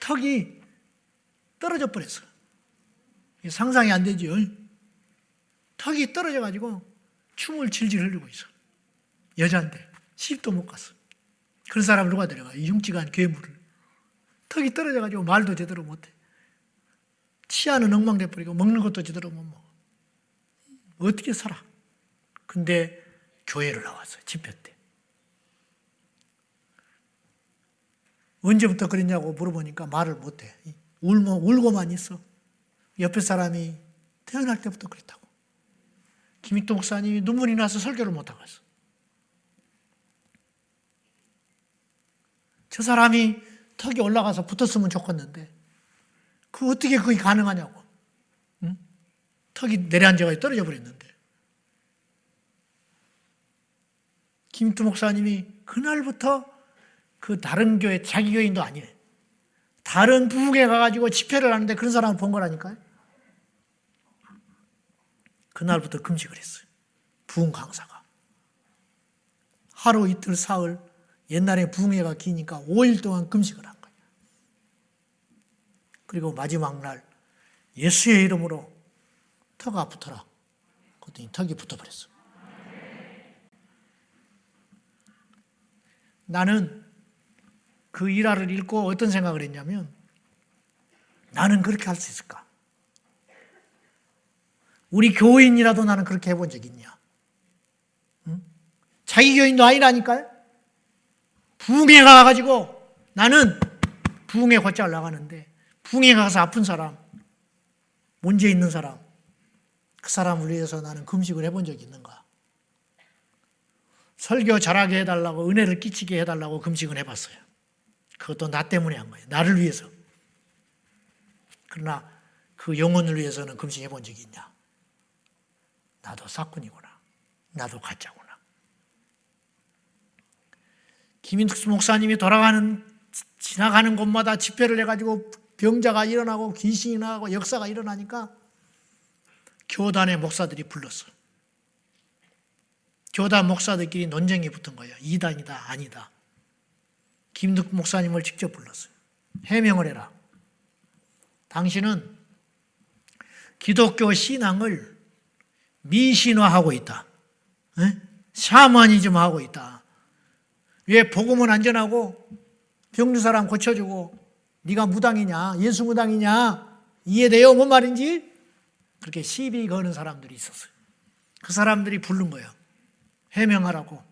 턱이 떨어져 버렸어요. 상상이 안 되죠. 턱이 떨어져가지고 춤을 질질 흘리고 있어. 여자인데 시집도 못 갔어. 그런 사람을 누가 데려가? 이 흉측한 괴물을. 턱이 떨어져가지고 말도 제대로 못해. 치아는 엉망돼 버리고 먹는 것도 제대로 못 먹어. 어떻게 살아? 근데 교회를 나왔어요. 집회 때. 언제부터 그랬냐고 물어보니까 말을 못해. 울고만 있어. 옆에 사람이 태어날 때부터 그랬다고. 김익도 목사님이 눈물이 나서 설교를 못하고 있어. 저 사람이 턱이 올라가서 붙었으면 좋겠는데 어떻게 그게 가능하냐고. 응? 턱이 내려앉아가 떨어져 버렸는데. 김익도 목사님이 그날부터 그 다른 교회, 자기 교인도 아니에요. 다른 부흥회 가가지고 집회를 하는데 그런 사람을 본 거라니까요. 그날부터 금식을 했어요. 부흥 강사가. 하루 이틀 사흘 옛날에 부흥회가 기니까 5일 동안 금식을 한 거예요. 그리고 마지막 날 예수의 이름으로 턱아 붙어라. 그랬더니 턱이 붙어버렸어. 나는 그 일화를 읽고 어떤 생각을 했냐면, 나는 그렇게 할 수 있을까? 우리 교인이라도 나는 그렇게 해본 적이 있냐? 응? 자기 교인도 아니라니까요. 부흥회 가가지고, 나는 부흥회 곧잘 나가는데 부흥회 가서 아픈 사람, 문제 있는 사람, 그 사람을 위해서 나는 금식을 해본 적이 있는가? 설교 잘하게 해달라고, 은혜를 끼치게 해달라고 금식을 해봤어요. 그것도 나 때문에 한 거예요. 나를 위해서. 그러나 그 영혼을 위해서는 금식해 본 적이 있냐? 나도 사꾼이구나. 나도 가짜구나. 김인숙 목사님이 지나가는 곳마다 집회를 해가지고 병자가 일어나고 귀신이 나고 역사가 일어나니까 교단의 목사들이 불렀어. 교단 목사들끼리 논쟁이 붙은 거예요. 이단이다, 아니다. 김인숙 목사님을 직접 불렀어요. 해명을 해라. 당신은 기독교 신앙을 미신화하고 있다. 샤머니즘하고 있다. 왜 복음은 안전하고 병든 사람 고쳐주고 네가 무당이냐, 예수 무당이냐, 이해돼요? 뭔 말인지? 그렇게 시비 거는 사람들이 있었어요. 그 사람들이 부른 거예요. 해명하라고.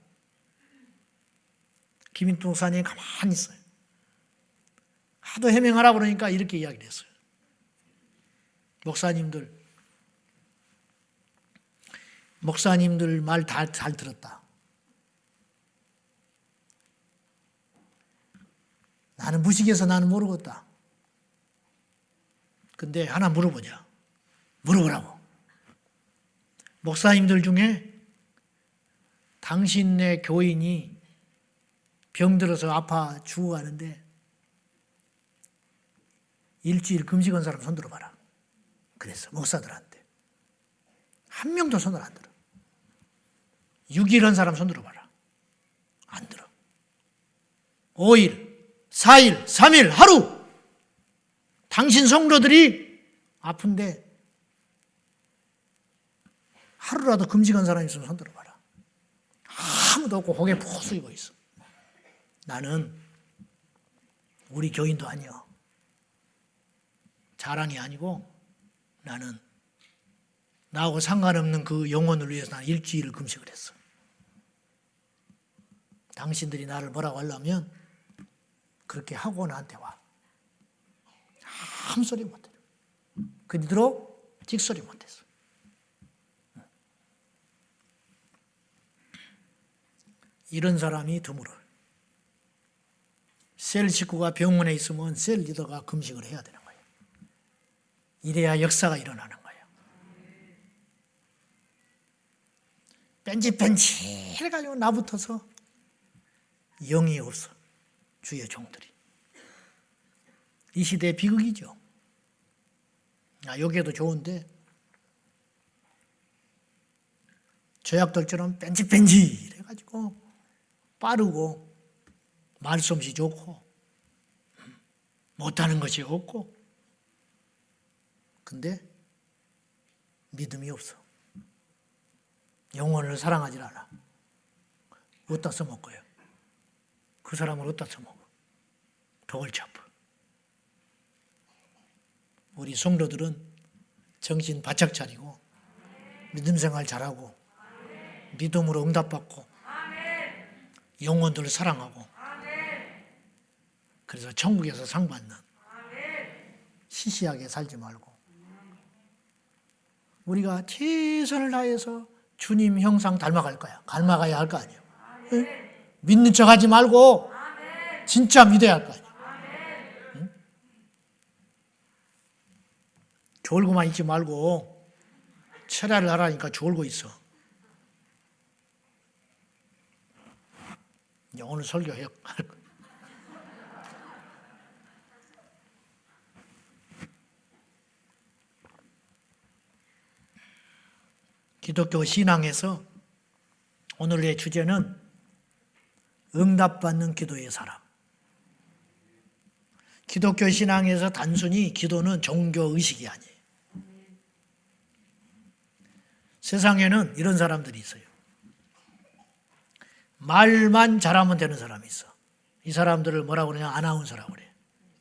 김인숙 목사님이 가만히 있어요. 하도 해명하라고 그러니까 이렇게 이야기를 했어요. 목사님들 말 다 잘 들었다. 나는 무식해서 나는 모르겠다. 근데 하나 물어보자. 물어보라고. 목사님들 중에 당신네 교인이 병들어서 아파 죽어가는데 일주일 금식한 사람 손 들어봐라. 그랬어. 목사들한테. 한 명도 손을 안 들어. 6일 한 사람 손 들어봐라. 안 들어. 5일, 4일, 3일, 하루. 당신 성도들이 아픈데 하루라도 금식한 사람이 있으면 손 들어봐라. 아무도 없고 고개 푹 숙이고 있어. 나는 우리 교인도 아니야. 자랑이 아니고 나는 나하고 상관없는 그 영혼을 위해서 나는 일주일을 금식을 했어. 당신들이 나를 뭐라고 하려면 그렇게 하고 나한테 와. 아무 소리 못해. 그대로 찍소리 못했어. 이런 사람이 드물어. 셀 식구가 병원에 있으면 셀 리더가 금식을 해야 되는 거예요. 이래야 역사가 일어나는 거예요. 뺀질뺀질 해가지고 나붙어서 영이 없어. 주의 종들이. 이 시대의 비극이죠. 여기에도 좋은데 저약들처럼 뺀질뺀질 해가지고 빠르고 말솜씨 좋고 못하는 것이 없고 근데 믿음이 없어. 영혼을 사랑하지 않아. 어디다 써먹어요? 그 사람을 어디다 써먹어? 더 골치 아파. 우리 성도들은 정신 바짝 차리고 믿음 생활 잘하고 믿음으로 응답받고 영혼들을 사랑하고 그래서 천국에서 상 받는 시시하게 살지 말고 우리가 최선을 다해서 주님 형상 닮아갈 거야. 닮아가야 할 거 아니에요. 응? 믿는 척 하지 말고 진짜 믿어야 할 거 아니에요. 응? 졸고만 있지 말고 철야를 하라니까 졸고 있어. 이제 오늘 설교해요. 기독교 신앙에서 오늘의 주제는 응답받는 기도의 사람. 기독교 신앙에서 단순히 기도는 종교 의식이 아니에요. 세상에는 이런 사람들이 있어요. 말만 잘하면 되는 사람이 있어. 이 사람들을 뭐라고 그러냐? 아나운서라고 그래.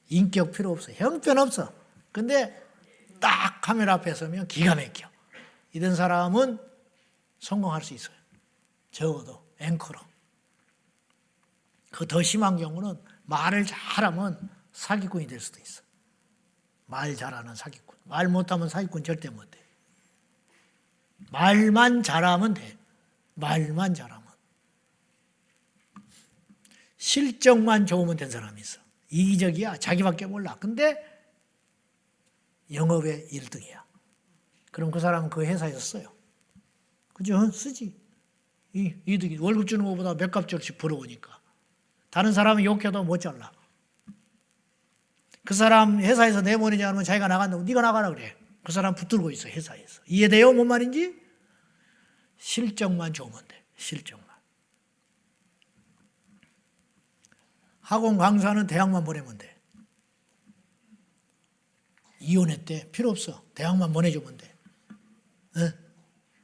인격 필요 없어. 형편없어. 근데 딱 카메라 앞에 서면 기가 막혀. 이런 사람은 성공할 수 있어요. 적어도 앵커로. 그 더 심한 경우는 말을 잘하면 사기꾼이 될 수도 있어. 말 잘하는 사기꾼. 말 못하면 사기꾼 절대 못해. 말만 잘하면 돼. 말만 잘하면. 실적만 좋으면 된 사람이 있어. 이기적이야. 자기밖에 몰라. 근데 영업의 1등이야. 그럼 그 사람은 그 회사에서 써요. 그죠? 쓰지. 이득이 월급 주는 것보다 몇 값절씩 벌어오니까. 다른 사람이 욕해도 못 잘라. 그 사람 회사에서 내보내지 않으면 자기가 나간다고 네가 나가라 그래. 그 사람 붙들고 있어 회사에서. 이해돼요? 뭔 말인지? 실적만 좋으면 돼. 실적만. 학원 강사는 대학만 보내면 돼. 이혼했대. 필요 없어. 대학만 보내주면 돼. 네?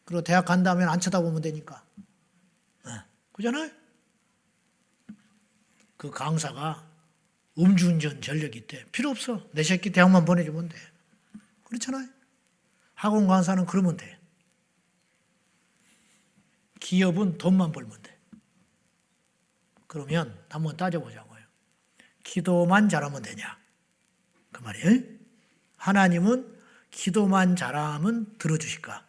그리고 대학 간다면 안 쳐다보면 되니까. 네. 그잖아요? 그 강사가 음주운전 전력이 있대. 필요 없어. 내 새끼 대학만 보내주면 돼. 그렇잖아요? 학원 강사는 그러면 돼. 기업은 돈만 벌면 돼. 그러면 한번 따져보자고요. 기도만 잘하면 되냐? 그 말이에요. 하나님은 기도만 잘하면 들어주실까?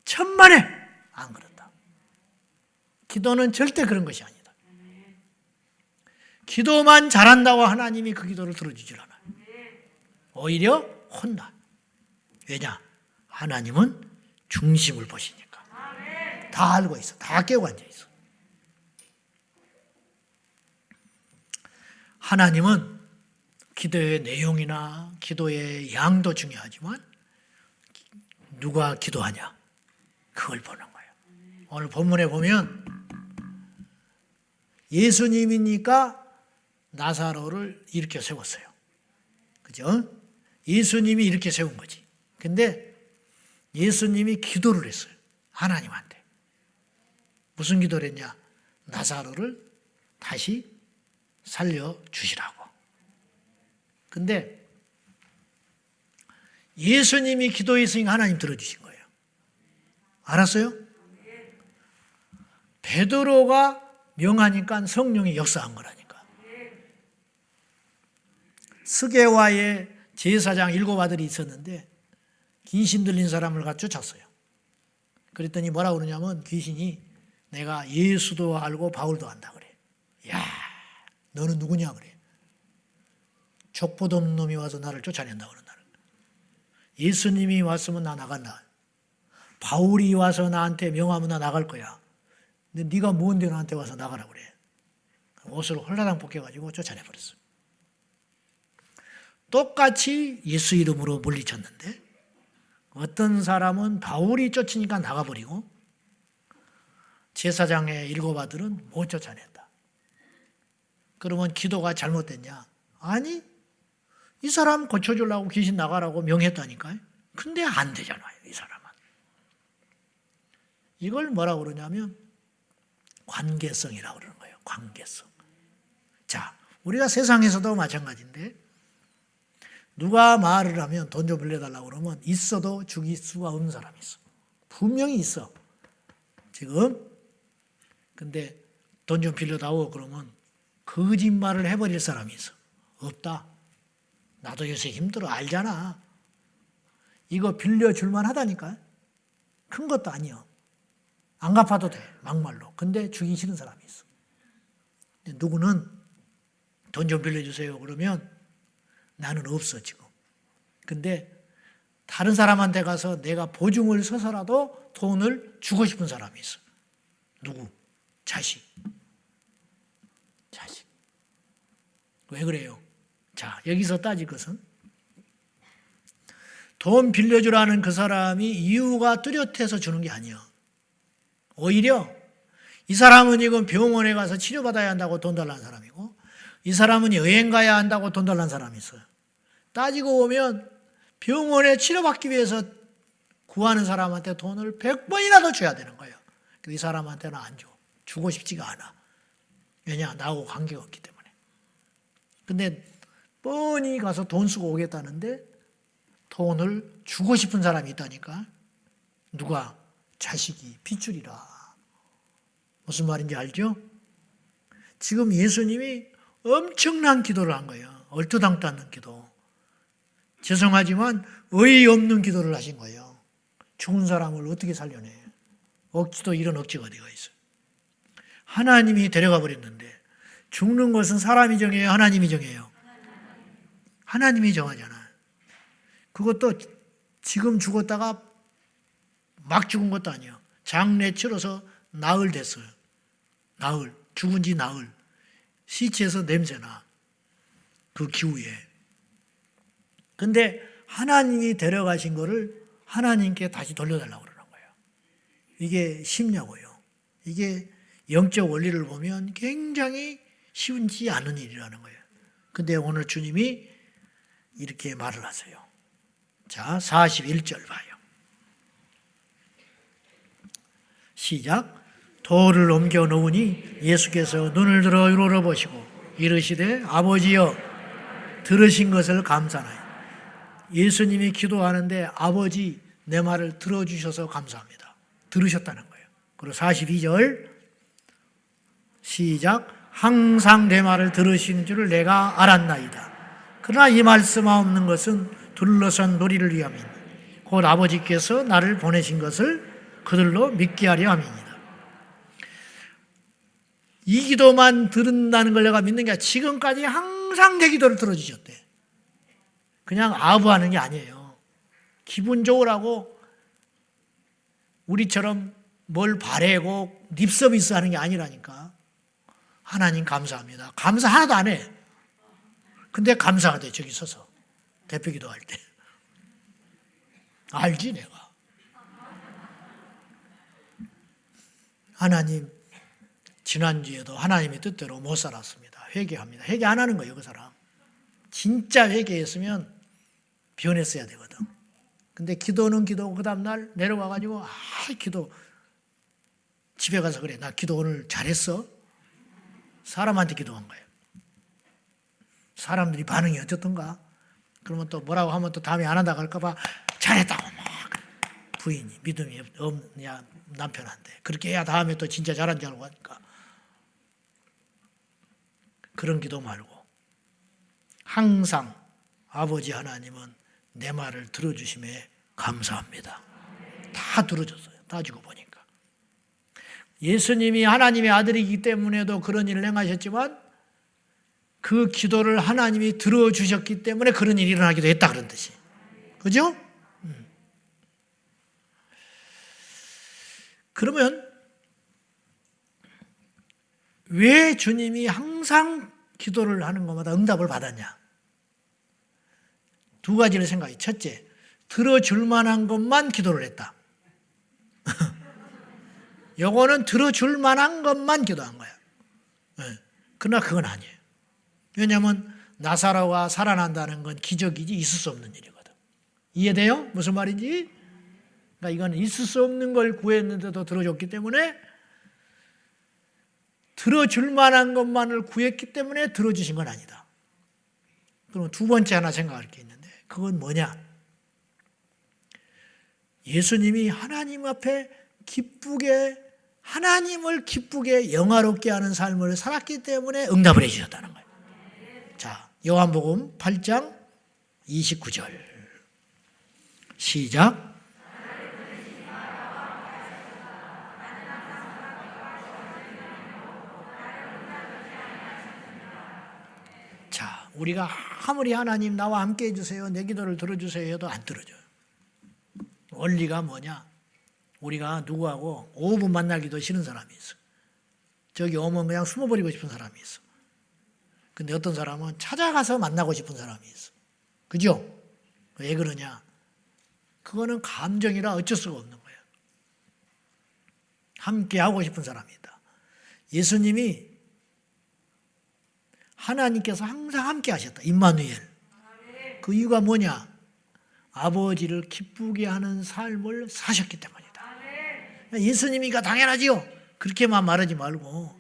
천만에 안 그렇다. 기도는 절대 그런 것이 아니다. 기도만 잘한다고 하나님이 그 기도를 들어주질 않아요. 오히려 혼나. 왜냐? 하나님은 중심을 보시니까. 다 알고 있어. 다 깨고 앉아 있어. 하나님은 기도의 내용이나 기도의 양도 중요하지만 누가 기도하냐? 그걸 보는 거예요. 오늘 본문에 보면 예수님이니까 나사로를 일으켜 세웠어요. 그죠? 예수님이 이렇게 세운 거지. 근데 예수님이 기도를 했어요. 하나님한테. 무슨 기도를 했냐? 나사로를 다시 살려주시라고. 근데 예수님이 기도했으니까 하나님 들어주신 거예요. 알았어요? 베드로가 명하니까 성령이 역사한 거라니까. 스게와의 제사장 7 아들이 있었는데 귀신 들린 사람을 갖다 쫓았어요. 그랬더니 뭐라 그러냐면 귀신이 내가 예수도 알고 바울도 안다 그래. 야, 너는 누구냐 그래. 족보도 없는 놈이 와서 나를 쫓아낸다 그런다. 예수님이 왔으면 나 나간다. 바울이 와서 나한테 명하면 나 나갈 거야. 근데 네가 뭔데 나한테 와서 나가라 그래. 옷을 홀라당 벗겨가지고 쫓아내버렸어. 똑같이 예수 이름으로 물리쳤는데 어떤 사람은 바울이 쫓으니까 나가버리고 제사장의 7 아들은 못 쫓아낸다. 그러면 기도가 잘못됐냐? 아니, 이 사람 고쳐주려고 귀신 나가라고 명했다니까요. 근데 안 되잖아요, 이 사람은. 이걸 뭐라고 그러냐면 관계성이라고 그러는 거예요. 관계성. 자, 우리가 세상에서도 마찬가지인데 누가 말을 하면 돈 좀 빌려달라고 그러면 있어도 주길 수가 없는 사람이 있어. 분명히 있어. 지금. 근데 돈 좀 빌려다오 그러면 거짓말을 해버릴 사람이 있어. 없다. 나도 요새 힘들어. 알잖아. 이거 빌려줄만 하다니까. 큰 것도 아니야. 안 갚아도 돼. 막말로. 근데 주기 싫은 사람이 있어. 근데 누구는 돈 좀 빌려주세요. 그러면 나는 없어 지금. 근데 다른 사람한테 가서 내가 보증을 서서라도 돈을 주고 싶은 사람이 있어. 누구? 자식. 자식. 왜 그래요? 자, 여기서 따질 것은 돈 빌려주라는 그 사람이 이유가 뚜렷해서 주는 게 아니야. 오히려 이 사람은 지금 병원에 가서 치료받아야 한다고 돈 달라는 사람이고, 이 사람은 여행 가야 한다고 돈 달라는 사람이 있어요. 따지고 보면 병원에 치료받기 위해서 구하는 사람한테 돈을 100번이나 줘야 되는 거예요. 이 사람한테는 안 줘. 주고 싶지가 않아. 왜냐? 나하고 관계가 없기 때문에. 근데 뻔히 가서 돈 쓰고 오겠다는데 돈을 주고 싶은 사람이 있다니까. 누가? 자식이 핏줄이라. 무슨 말인지 알죠? 지금 예수님이 엄청난 기도를 한 거예요. 얼토당토 않는 기도. 죄송하지만 의의 없는 기도를 하신 거예요. 죽은 사람을 어떻게 살려내? 억지도 이런 억지가 어디가 있어요? 하나님이 데려가 버렸는데 죽는 것은 사람이 정해요? 하나님이 정해요? 하나님이 정하잖아. 그것도 지금 죽었다가 막 죽은 것도 아니에요. 장례 치러서 나흘 됐어요. 나흘. 죽은 지 나흘. 시체에서 냄새나. 그 기후에. 근데 하나님이 데려가신 거를 하나님께 다시 돌려달라고 그러는 거예요. 이게 쉽냐고요. 이게 영적 원리를 보면 굉장히 쉬운지 않은 일이라는 거예요. 근데 오늘 주님이 이렇게 말을 하세요. 자, 41절 봐요. 시작. 돌을 옮겨 놓으니 예수께서 눈을 들어 우러러보시고 이르시되 아버지여 들으신 것을 감사하나이다. 예수님이 기도하는데 아버지 내 말을 들어주셔서 감사합니다. 들으셨다는 거예요. 그리고 42절 시작. 항상 내 말을 들으신 줄을 내가 알았나이다. 그러나 이 말씀하옵는 것은 둘러선 놀이를 위함이니 곧 아버지께서 나를 보내신 것을 그들로 믿게 하려 함이니이다. 이 기도만 들은다는 걸 내가 믿는 게 아니라 지금까지 항상 내 기도를 들어주셨대. 그냥 아부하는 게 아니에요. 기분 좋으라고 우리처럼 뭘 바래고 립서비스 하는 게 아니라니까. 하나님 감사합니다. 감사 하나도 안 해. 근데 감사가 돼, 저기 서서. 대표 기도할 때. 알지, 내가. 하나님, 지난주에도 하나님의 뜻대로 못 살았습니다. 회개합니다. 회개 안 하는 거예요, 그 사람. 진짜 회개했으면 변했어야 되거든. 근데 기도는 기도고 그 다음날 내려와가지고 기도 집에 가서 그래. 나 기도 오늘 잘했어? 사람한테 기도한 거예요. 사람들이 반응이 어떻던가? 그러면 또 뭐라고 하면 또 다음에 안 한다고 할까 봐 잘했다고 막 부인이 믿음이 없냐 남편한테 그렇게 해야 다음에 또 진짜 잘한 줄 알고 하니까 그런 기도 말고 항상 아버지 하나님은 내 말을 들어주심에 감사합니다. 다 들어줬어요. 따지고 보니까. 예수님이 하나님의 아들이기 때문에도 그런 일을 행하셨지만 그 기도를 하나님이 들어주셨기 때문에 그런 일이 일어나기도 했다 그런 뜻이. 그죠? 그러면 왜 주님이 항상 기도를 하는 것마다 응답을 받았냐? 두 가지를 생각해. 첫째, 들어줄 만한 것만 기도를 했다. 요거는 들어줄 만한 것만 기도한 거야. 그러나 그건 아니에요. 왜냐하면 나사로가 살아난다는 건 기적이지 있을 수 없는 일이거든. 이해돼요? 무슨 말인지? 그러니까 이건 있을 수 없는 걸 구했는데도 들어줬기 때문에 들어줄 만한 것만을 구했기 때문에 들어주신 건 아니다. 그럼 두 번째 하나 생각할 게 있는데 그건 뭐냐? 예수님이 하나님 앞에 기쁘게 하나님을 기쁘게 영화롭게 하는 삶을 살았기 때문에 응답을 해 주셨다는 거예요. 자, 요한복음 8장 29절 시작. 자, 우리가 아무리 하나님 나와 함께 해주세요, 내 기도를 들어주세요 해도 안 들어줘요. 원리가 뭐냐? 우리가 누구하고 5분 만나기도 싫은 사람이 있어. 저기 오면 그냥 숨어버리고 싶은 사람이 있어. 근데 어떤 사람은 찾아가서 만나고 싶은 사람이 있어. 그죠? 왜 그러냐? 그거는 감정이라 어쩔 수가 없는 거예요. 함께 하고 싶은 사람이다. 예수님이 하나님께서 항상 함께 하셨다. 임마누엘. 그 이유가 뭐냐? 아버지를 기쁘게 하는 삶을 사셨기 때문이다. 예수님이니까 당연하지요. 그렇게만 말하지 말고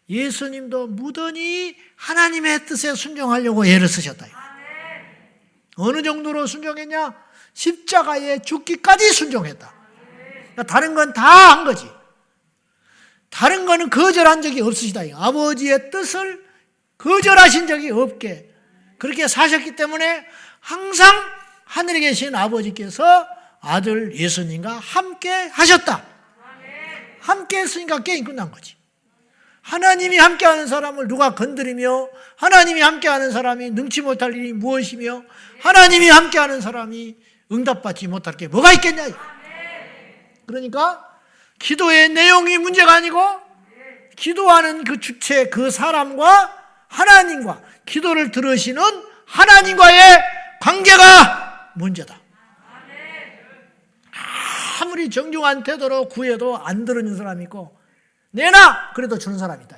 예수님도 무던히 하나님의 뜻에 순종하려고 애를 쓰셨다. 어느 정도로 순종했냐? 십자가에 죽기까지 순종했다. 다른 건 다 한 거지. 다른 거는 거절한 적이 없으시다. 아버지의 뜻을 거절하신 적이 없게 그렇게 사셨기 때문에 항상 하늘에 계신 아버지께서 아들 예수님과 함께 하셨다. 함께 했으니까 게임 끝난 거지. 하나님이 함께하는 사람을 누가 건드리며 하나님이 함께하는 사람이 능치 못할 일이 무엇이며 하나님이 함께하는 사람이 응답받지 못할 게 뭐가 있겠냐. 그러니까 기도의 내용이 문제가 아니고 기도하는 그 주체 그 사람과 하나님과 기도를 들으시는 하나님과의 관계가 문제다. 아무리 정중한 태도로 구해도 안 들어주는 사람이 있고 내놔! 그래도 주는 사람이 있다.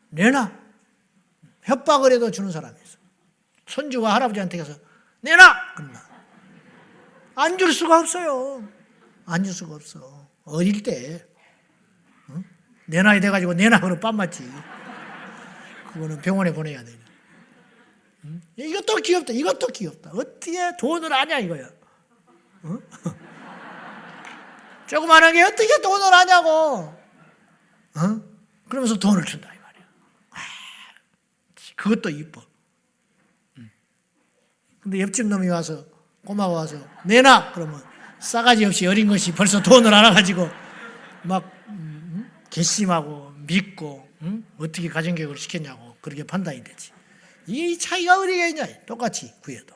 내놔! 협박을 해도 주는 사람이 있어. 손주가 할아버지한테 가서 내놔! 그러나 안 줄 수가 없어요. 안 줄 수가 없어. 어릴 때 내 나이 돼가지고 내놔 그러면 빰 맞지. 그거는 병원에 보내야 돼. 이것도 귀엽다. 어떻게 돈을 아냐 이거야. 조그마한 게 어떻게 돈을 아냐고. 그러면서 돈을 준다 이 말이야. 그것도 이뻐. 근데 옆집 놈이 와서 꼬마가 와서 내놔 그러면 싸가지 없이 어린 것이 벌써 돈을 알아가지고 막 괘씸하고 믿고 어떻게 가정교육을 시켰냐고 그렇게 판단이 되지. 이 차이가 어디가 있냐. 똑같이 구해도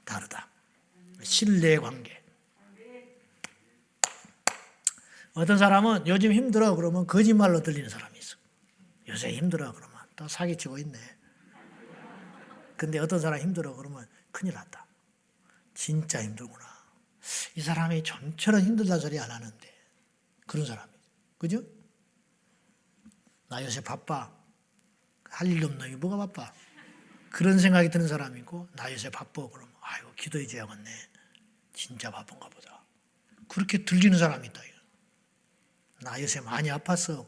다르다. 신뢰관계. 어떤 사람은 요즘 힘들어 그러면 거짓말로 들리는 사람이 있어. 요새 힘들어 그러면 또 사기치고 있네. 근데 어떤 사람 힘들어 그러면 큰일 났다. 진짜 힘들구나. 이 사람이 좀처럼 힘들다는 소리 안 하는데 그런 사람이죠. 그죠? 나 요새 바빠. 할 일 없는 놈이 뭐가 바빠. 그런 생각이 드는 사람이 있고 나 요새 바빠 그러면 아이고 기도해 줘야겠네. 진짜 바쁜가 보다. 그렇게 들리는 사람이 있다. 나 요새 많이 아팠어.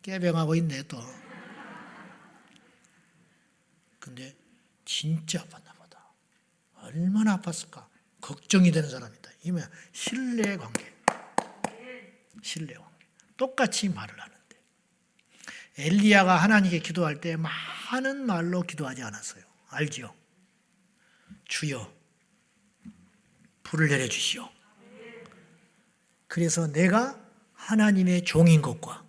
깨병하고 있네 또. 근데 진짜 아팠나 보다. 얼마나 아팠을까. 걱정이 되는 사람이 있다. 이면 신뢰관계. 신뢰관계. 똑같이 말을 하는데 엘리야가 하나님께 기도할 때 많은 말로 기도하지 않았어요. 알지요? 주여 불을 내려주시오. 그래서 내가 하나님의 종인 것과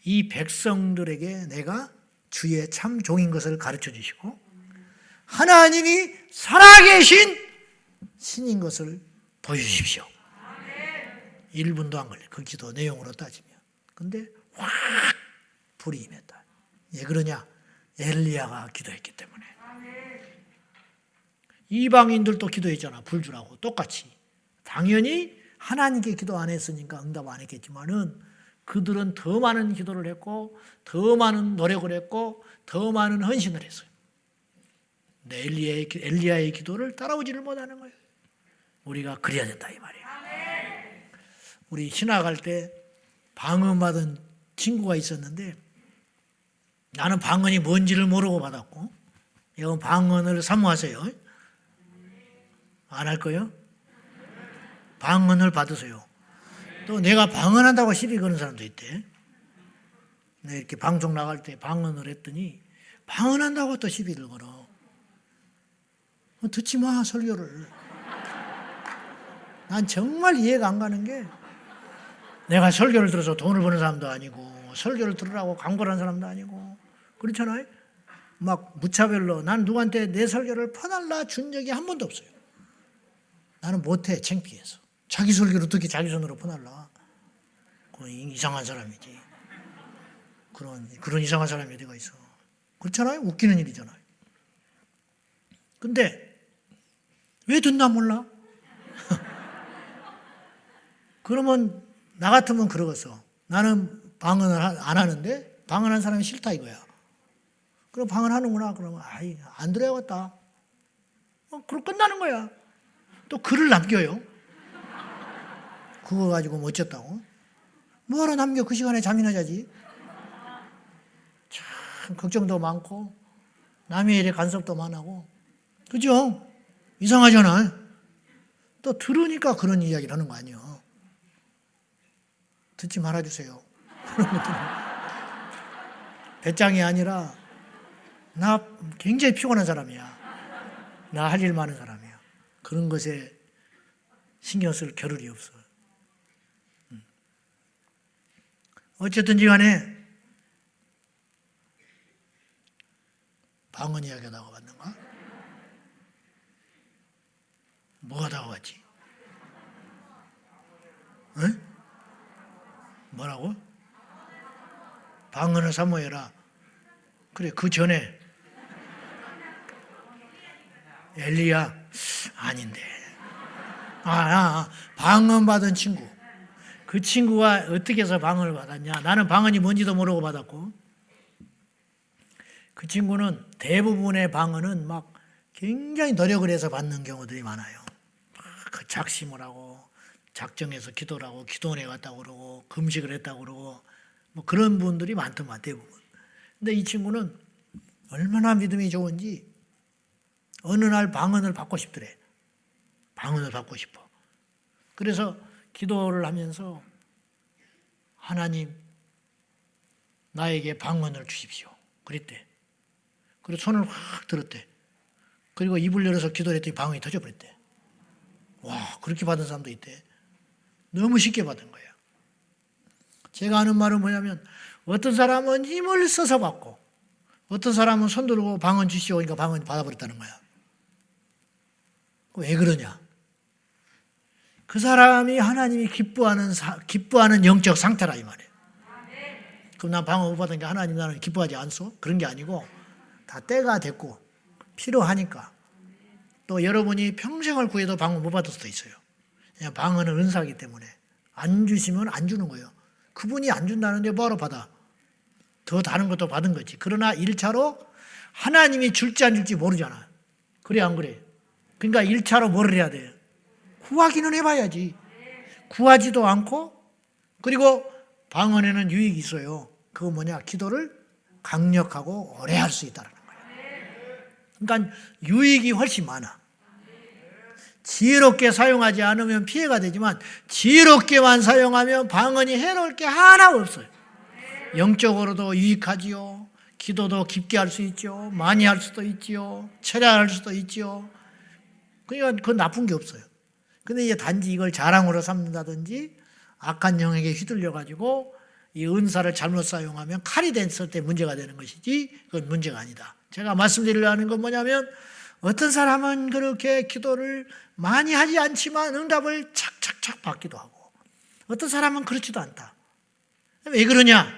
이 백성들에게 내가 주의 참 종인 것을 가르쳐 주시고 하나님이 살아계신 신인 것을 보여주십시오. 1분도 안 걸려. 그 기도 내용으로 따지면. 근데 확 불이 임했다. 왜 그러냐? 엘리야가 기도했기 때문에. 이방인들도 기도했잖아. 불 주라고. 똑같이. 당연히 하나님께 기도 안 했으니까 응답 안 했겠지만은 그들은 더 많은 기도를 했고 더 많은 노력을 했고 더 많은 헌신을 했어요. 근데 엘리야의 기도를 따라오지를 못하는 거예요. 우리가 그래야 된다 이 말이에요. 우리 신학할 때 방언받은 친구가 있었는데 나는 방언이 뭔지를 모르고 받았고 여러분 방언을 사모하세요. 안 할 거예요? 방언을 받으세요. 또 내가 방언한다고 시비 거는 사람도 있대. 내가 이렇게 방송 나갈 때 방언을 했더니 방언한다고 또 시비를 걸어. 듣지 마 설교를. 난 정말 이해가 안 가는 게 내가 설교를 들어서 돈을 버는 사람도 아니고 설교를 들으라고 광고를 하는 사람도 아니고 그렇잖아요. 막 무차별로 난 누구한테 내 설교를 퍼달라 준 적이 한 번도 없어요. 나는 못해 창피해서. 자기 설교를 어떻게 자기 손으로 퍼달라. 그건 이상한 사람이지. 그런 이상한 사람이 어디가 있어. 그렇잖아요. 웃기는 일이잖아요. 근데 왜 듣나 몰라. 그러면 나 같으면 그러겠어. 나는 방언을 안 하는데 방언한 사람이 싫다 이거야. 그럼 방언하는구나. 그러면 아이 안 들어야겠다. 그럼 끝나는 거야. 또 글을 남겨요. 그거 가지고 뭐 어쨌다고? 뭐하러 남겨? 그 시간에 잠이나 자지. 참 걱정도 많고 남의 일에 간섭도 많고 그죠? 이상하잖아. 또 들으니까 그런 이야기를 하는 거 아니에요. 듣지 말아주세요. 배짱이 아니라 나 굉장히 피곤한 사람이야. 나 할 일 많은 사람이야. 그런 것에 신경 쓸 겨를이 없어. 어쨌든지 간에 방언 이야기가 나와봤는가? 뭐가 나와봤지? 응? 뭐라고? 방언을 사모해라. 그래 그 전에 엘리야 아닌데. 방언 받은 친구. 그 친구가 어떻게 해서 방언을 받았냐? 나는 방언이 뭔지도 모르고 받았고 그 친구는 대부분의 방언은 막 굉장히 노력을 해서 받는 경우들이 많아요. 그 작심을 하고 작정해서 기도를 하고 기도원에 갔다고 그러고 금식을 했다고 그러고 뭐 그런 분들이 많더만 대부분. 근데 이 친구는 얼마나 믿음이 좋은지 어느 날 방언을 받고 싶더래. 방언을 받고 싶어. 그래서 기도를 하면서 하나님 나에게 방언을 주십시오. 그랬대. 그리고 손을 확 들었대. 그리고 입을 열어서 기도를 했더니 방언이 터져버렸대. 와, 그렇게 받은 사람도 있대. 너무 쉽게 받은 거야. 제가 하는 말은 뭐냐면 어떤 사람은 힘을 써서 받고 어떤 사람은 손 들고 방언 주시오 그러니까 방언 받아버렸다는 거야. 왜 그러냐? 그 사람이 하나님이 기뻐하는 영적 상태라 이 말이에요. 그럼 난 방언 못 받은 게 하나님 나는 기뻐하지 않소? 그런 게 아니고 다 때가 됐고 필요하니까. 또 여러분이 평생을 구해도 방언 못 받을 수도 있어요. 그냥 방언은 은사이기 때문에 안 주시면 안 주는 거예요. 그분이 안 준다는데 뭐하러 받아? 더 다른 것도 받은 거지. 그러나 1차로 하나님이 줄지 안 줄지 모르잖아. 그래 안 그래? 그러니까 1차로 뭐를 해야 돼요? 구하기는 해봐야지. 구하지도 않고 그리고 방언에는 유익이 있어요. 그거 뭐냐? 기도를 강력하고 오래 할 수 있다는 거예요. 그러니까 유익이 훨씬 많아. 지혜롭게 사용하지 않으면 피해가 되지만 지혜롭게만 사용하면 방언이 해놓을 게 하나 없어요. 영적으로도 유익하지요. 기도도 깊게 할 수 있죠. 많이 할 수도 있지요. 철야할 수도 있지요. 그러니까 그건 나쁜 게 없어요. 근데 이제 단지 이걸 자랑으로 삼는다든지 악한 영에게 휘둘려가지고 이 은사를 잘못 사용하면 칼이 됐을 때 문제가 되는 것이지 그건 문제가 아니다. 제가 말씀드리려 하는 건 뭐냐면 어떤 사람은 그렇게 기도를 많이 하지 않지만 응답을 착착착 받기도 하고 어떤 사람은 그렇지도 않다. 왜 그러냐?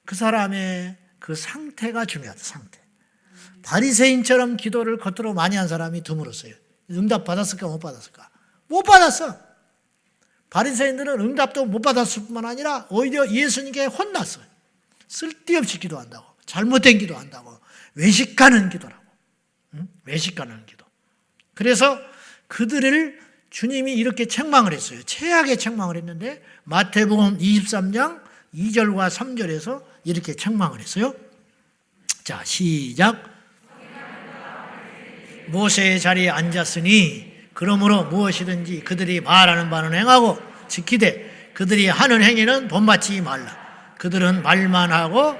그 사람의 그 상태가 중요하다. 상태. 바리새인처럼 기도를 겉으로 많이 한 사람이 드물었어요. 응답 받았을까 못 받았을까? 못 받았어. 바리새인들은 응답도 못 받았을 뿐만 아니라 오히려 예수님께 혼났어요. 쓸데없이 기도한다고. 잘못된 기도한다고. 외식하는 기도라고. 응? 외식하는 기도. 그래서 그들을 주님이 이렇게 책망을 했어요. 최악의 책망을 했는데 마태복음 23장 2절과 3절에서 이렇게 책망을 했어요. 자, 시작. 모세의 자리에 앉았으니 그러므로 무엇이든지 그들이 말하는 바는 행하고 지키되 그들이 하는 행위는 본받지 말라. 그들은 말만 하고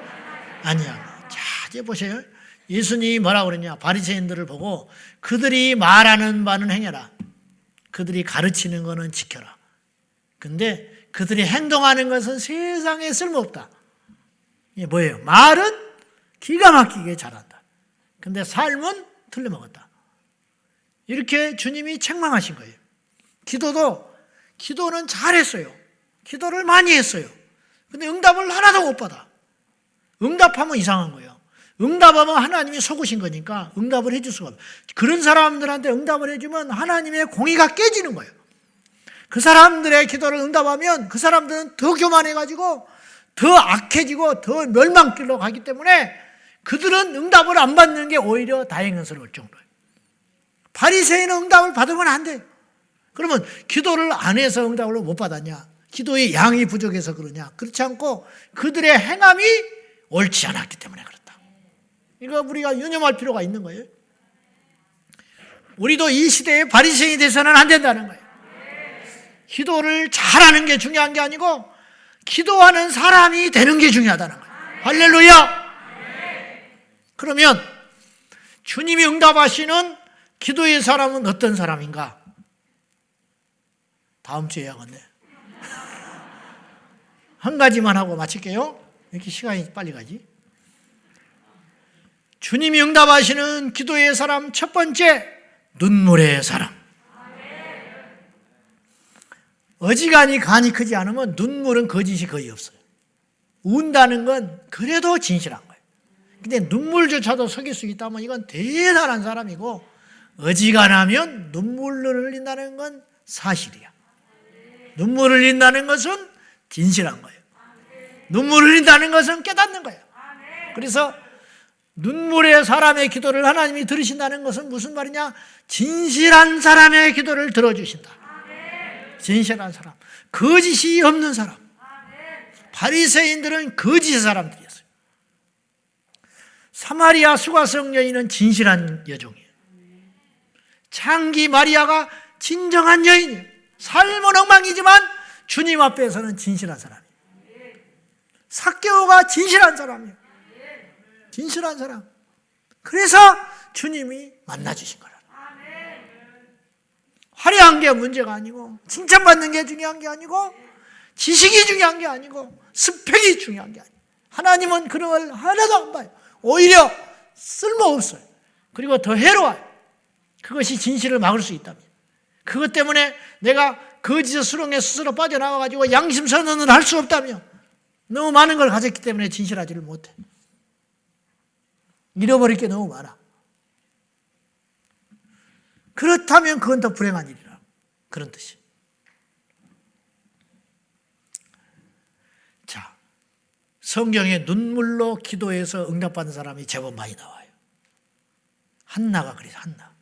아니하고. 자, 이제 보세요. 예수님이 뭐라고 그러냐? 바리새인들을 보고 그들이 말하는 바는 행해라. 그들이 가르치는 거는 지켜라. 근데 그들이 행동하는 것은 세상에 쓸모없다. 이게 뭐예요? 말은 기가 막히게 잘한다. 근데 삶은 틀려먹었다. 이렇게 주님이 책망하신 거예요. 기도는 잘했어요. 기도를 많이 했어요. 근데 응답을 하나도 못 받아. 응답하면 이상한 거예요. 응답하면 하나님이 속으신 거니까 응답을 해줄 수가 없어요. 그런 사람들한테 응답을 해주면 하나님의 공의가 깨지는 거예요. 그 사람들의 기도를 응답하면 그 사람들은 더 교만해가지고 더 악해지고 더 멸망길로 가기 때문에 그들은 응답을 안 받는 게 오히려 다행스러울 정도예요. 바리새인은 응답을 받으면 안 돼요. 그러면 기도를 안 해서 응답을 못 받았냐? 기도의 양이 부족해서 그러냐? 그렇지 않고 그들의 행함이 옳지 않았기 때문에 그렇다. 이거 우리가 유념할 필요가 있는 거예요. 우리도 이 시대에 바리새인이 돼서는 안 된다는 거예요. 기도를 잘하는 게 중요한 게 아니고 기도하는 사람이 되는 게 중요하다는 거예요. 할렐루야! 그러면 주님이 응답하시는 기도의 사람은 어떤 사람인가? 다음 주에 해야겠네. 한 가지만 하고 마칠게요. 이렇게 시간이 빨리 가지. 주님이 응답하시는 기도의 사람 첫 번째, 눈물의 사람. 어지간히 간이 크지 않으면 눈물은 거짓이 거의 없어요. 운다는 건 그래도 진실한 거예요. 근데 눈물조차도 속일 수 있다면 이건 대단한 사람이고, 어지간하면 눈물을 흘린다는 건 사실이야. 눈물을 흘린다는 것은 진실한 거예요. 눈물을 흘린다는 것은 깨닫는 거예요. 그래서 눈물의 사람의 기도를 하나님이 들으신다는 것은 무슨 말이냐? 진실한 사람의 기도를 들어주신다. 진실한 사람, 거짓이 없는 사람. 바리새인들은 거짓의 사람들이었어요. 사마리아 수가성 여인은 진실한 여종이에요. 창기 마리아가 진정한 여인이에요. 삶은 엉망이지만 주님 앞에서는 진실한 사람이에요. 삭개오가 진실한 사람이에요. 진실한 사람. 그래서 주님이 만나주신 거라. 화려한 게 문제가 아니고, 칭찬받는 게 중요한 게 아니고, 지식이 중요한 게 아니고, 스펙이 중요한 게 아니에요. 하나님은 그런 걸 하나도 안 봐요. 오히려 쓸모없어요. 그리고 더 해로워요. 그것이 진실을 막을 수 있다면. 그것 때문에 내가 거짓의 수렁에 스스로 빠져나와가지고 양심 선언을 할 수 없다며, 너무 많은 걸 가졌기 때문에 진실하지를 못해. 잃어버릴 게 너무 많아. 그렇다면 그건 더 불행한 일이라. 그런 뜻이. 자, 성경에 눈물로 기도해서 응답받는 사람이 제법 많이 나와요. 한나가 그래서 한나.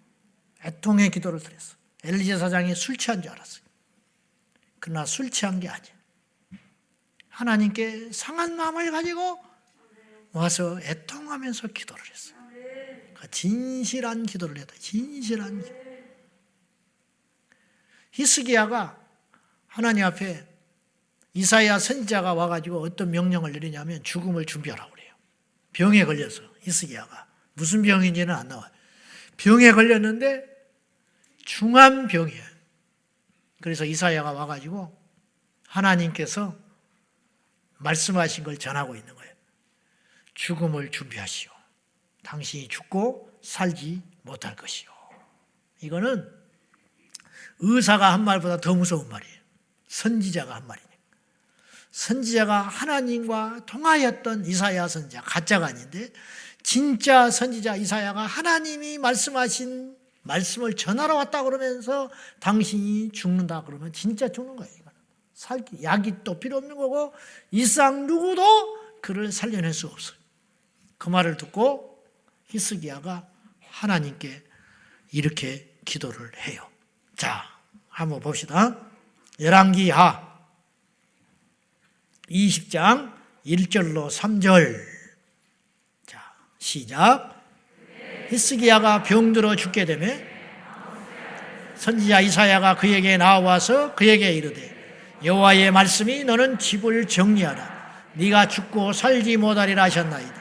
애통의 기도를 드렸어. 엘리제 사장이 술 취한 줄 알았어요. 그러나 술 취한 게 아니에요. 하나님께 상한 마음을 가지고 와서 애통하면서 기도를 했어요. 그러니까 진실한 기도를 했다. 진실한 기도. 히스기야가 하나님 앞에 이사야 선지자가 와가지고 어떤 명령을 내리냐면 죽음을 준비하라고 그래요. 병에 걸려서 히스기야가. 무슨 병인지는 안 나와요. 병에 걸렸는데 중한 병이에요. 그래서 이사야가 와가지고 하나님께서 말씀하신 걸 전하고 있는 거예요. 죽음을 준비하시오. 당신이 죽고 살지 못할 것이요. 이거는 의사가 한 말보다 더 무서운 말이에요. 선지자가 한 말이니까. 선지자가 하나님과 통하였던 이사야 선지자, 가짜가 아닌데 진짜 선지자 이사야가 하나님이 말씀하신 말씀을 전하러 왔다 그러면서 당신이 죽는다 그러면 진짜 죽는 거예요. 살기, 약이 또 필요 없는 거고 이상 누구도 그를 살려낼 수 없어요. 그 말을 듣고 히스기야가 하나님께 이렇게 기도를 해요. 자, 한번 봅시다. 열왕기하 20장 1절로 3절. 자, 시작. 히스기야가 병들어 죽게 되매 선지자 이사야가 그에게 나와서 그에게 이르되 여호와의 말씀이 너는 집을 정리하라. 네가 죽고 살지 못하리라 하셨나이다.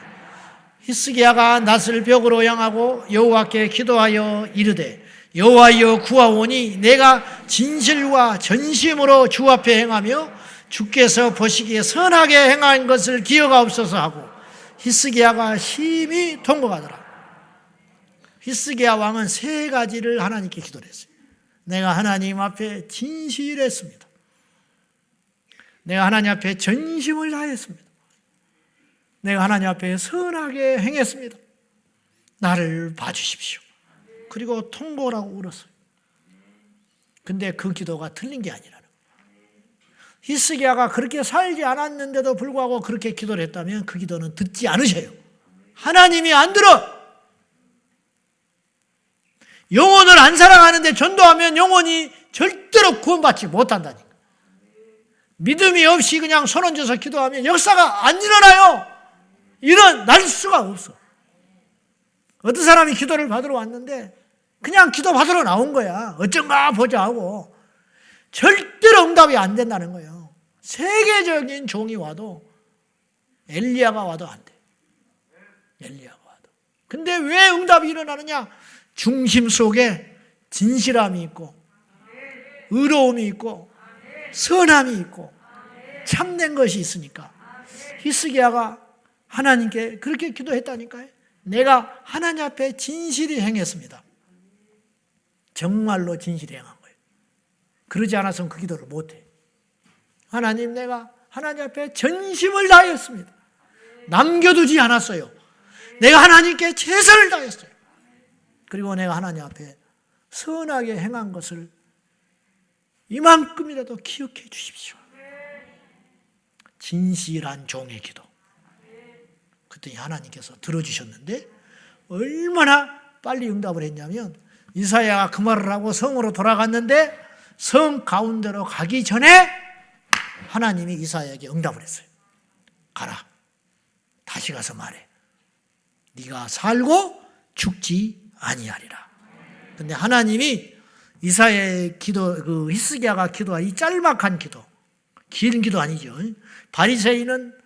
히스기야가 낯을 벽으로 향하고 여호와께 기도하여 이르되 여호와여 구하오니 내가 진실과 전심으로 주 앞에 행하며 주께서 보시기에 선하게 행한 것을 기억하옵소서 하고 히스기야가 심히 통곡하더라. 히스기야 왕은 세 가지를 하나님께 기도를 했어요. 내가 하나님 앞에 진실했습니다. 내가 하나님 앞에 전심을 다했습니다. 내가 하나님 앞에 선하게 행했습니다. 나를 봐주십시오. 그리고 통곡을 하고 울었어요. 근데 그 기도가 틀린 게 아니라는 거예요. 히스기야가 그렇게 살지 않았는데도 불구하고 그렇게 기도를 했다면 그 기도는 듣지 않으셔요. 하나님이 안 들어. 영혼을 안 사랑하는데 전도하면 영혼이 절대로 구원받지 못한다니까. 믿음이 없이 그냥 손 얹어서 기도하면 역사가 안 일어나요. 일어날 수가 없어. 어떤 사람이 기도를 받으러 왔는데 그냥 기도 받으러 나온 거야. 어쩐가 보자 하고. 절대로 응답이 안 된다는 거예요. 세계적인 종이 와도 엘리야가 와도 안 돼. 엘리야가 와도. 근데 왜 응답이 일어나느냐? 중심 속에 진실함이 있고 의로움이 있고 선함이 있고 참된 것이 있으니까. 히스기야가 하나님께 그렇게 기도했다니까요. 내가 하나님 앞에 진실히 행했습니다. 정말로 진실히 행한 거예요. 그러지 않아서는 그 기도를 못해. 하나님, 내가 하나님 앞에 전심을 다했습니다. 남겨두지 않았어요. 내가 하나님께 최선을 다했어요. 그리고 내가 하나님 앞에 선하게 행한 것을 이만큼이라도 기억해 주십시오. 진실한 종의 기도. 그랬더니 하나님께서 들어주셨는데 얼마나 빨리 응답을 했냐면 이사야가 그 말을 하고 성으로 돌아갔는데 성 가운데로 가기 전에 하나님이 이사야에게 응답을 했어요. 가라. 다시 가서 말해. 네가 살고 죽지 아니하리라. 근데 하나님이 이사야의 기도, 그 히스기야가 기도한 이 짤막한 기도, 긴 기도 아니죠. 바리새인은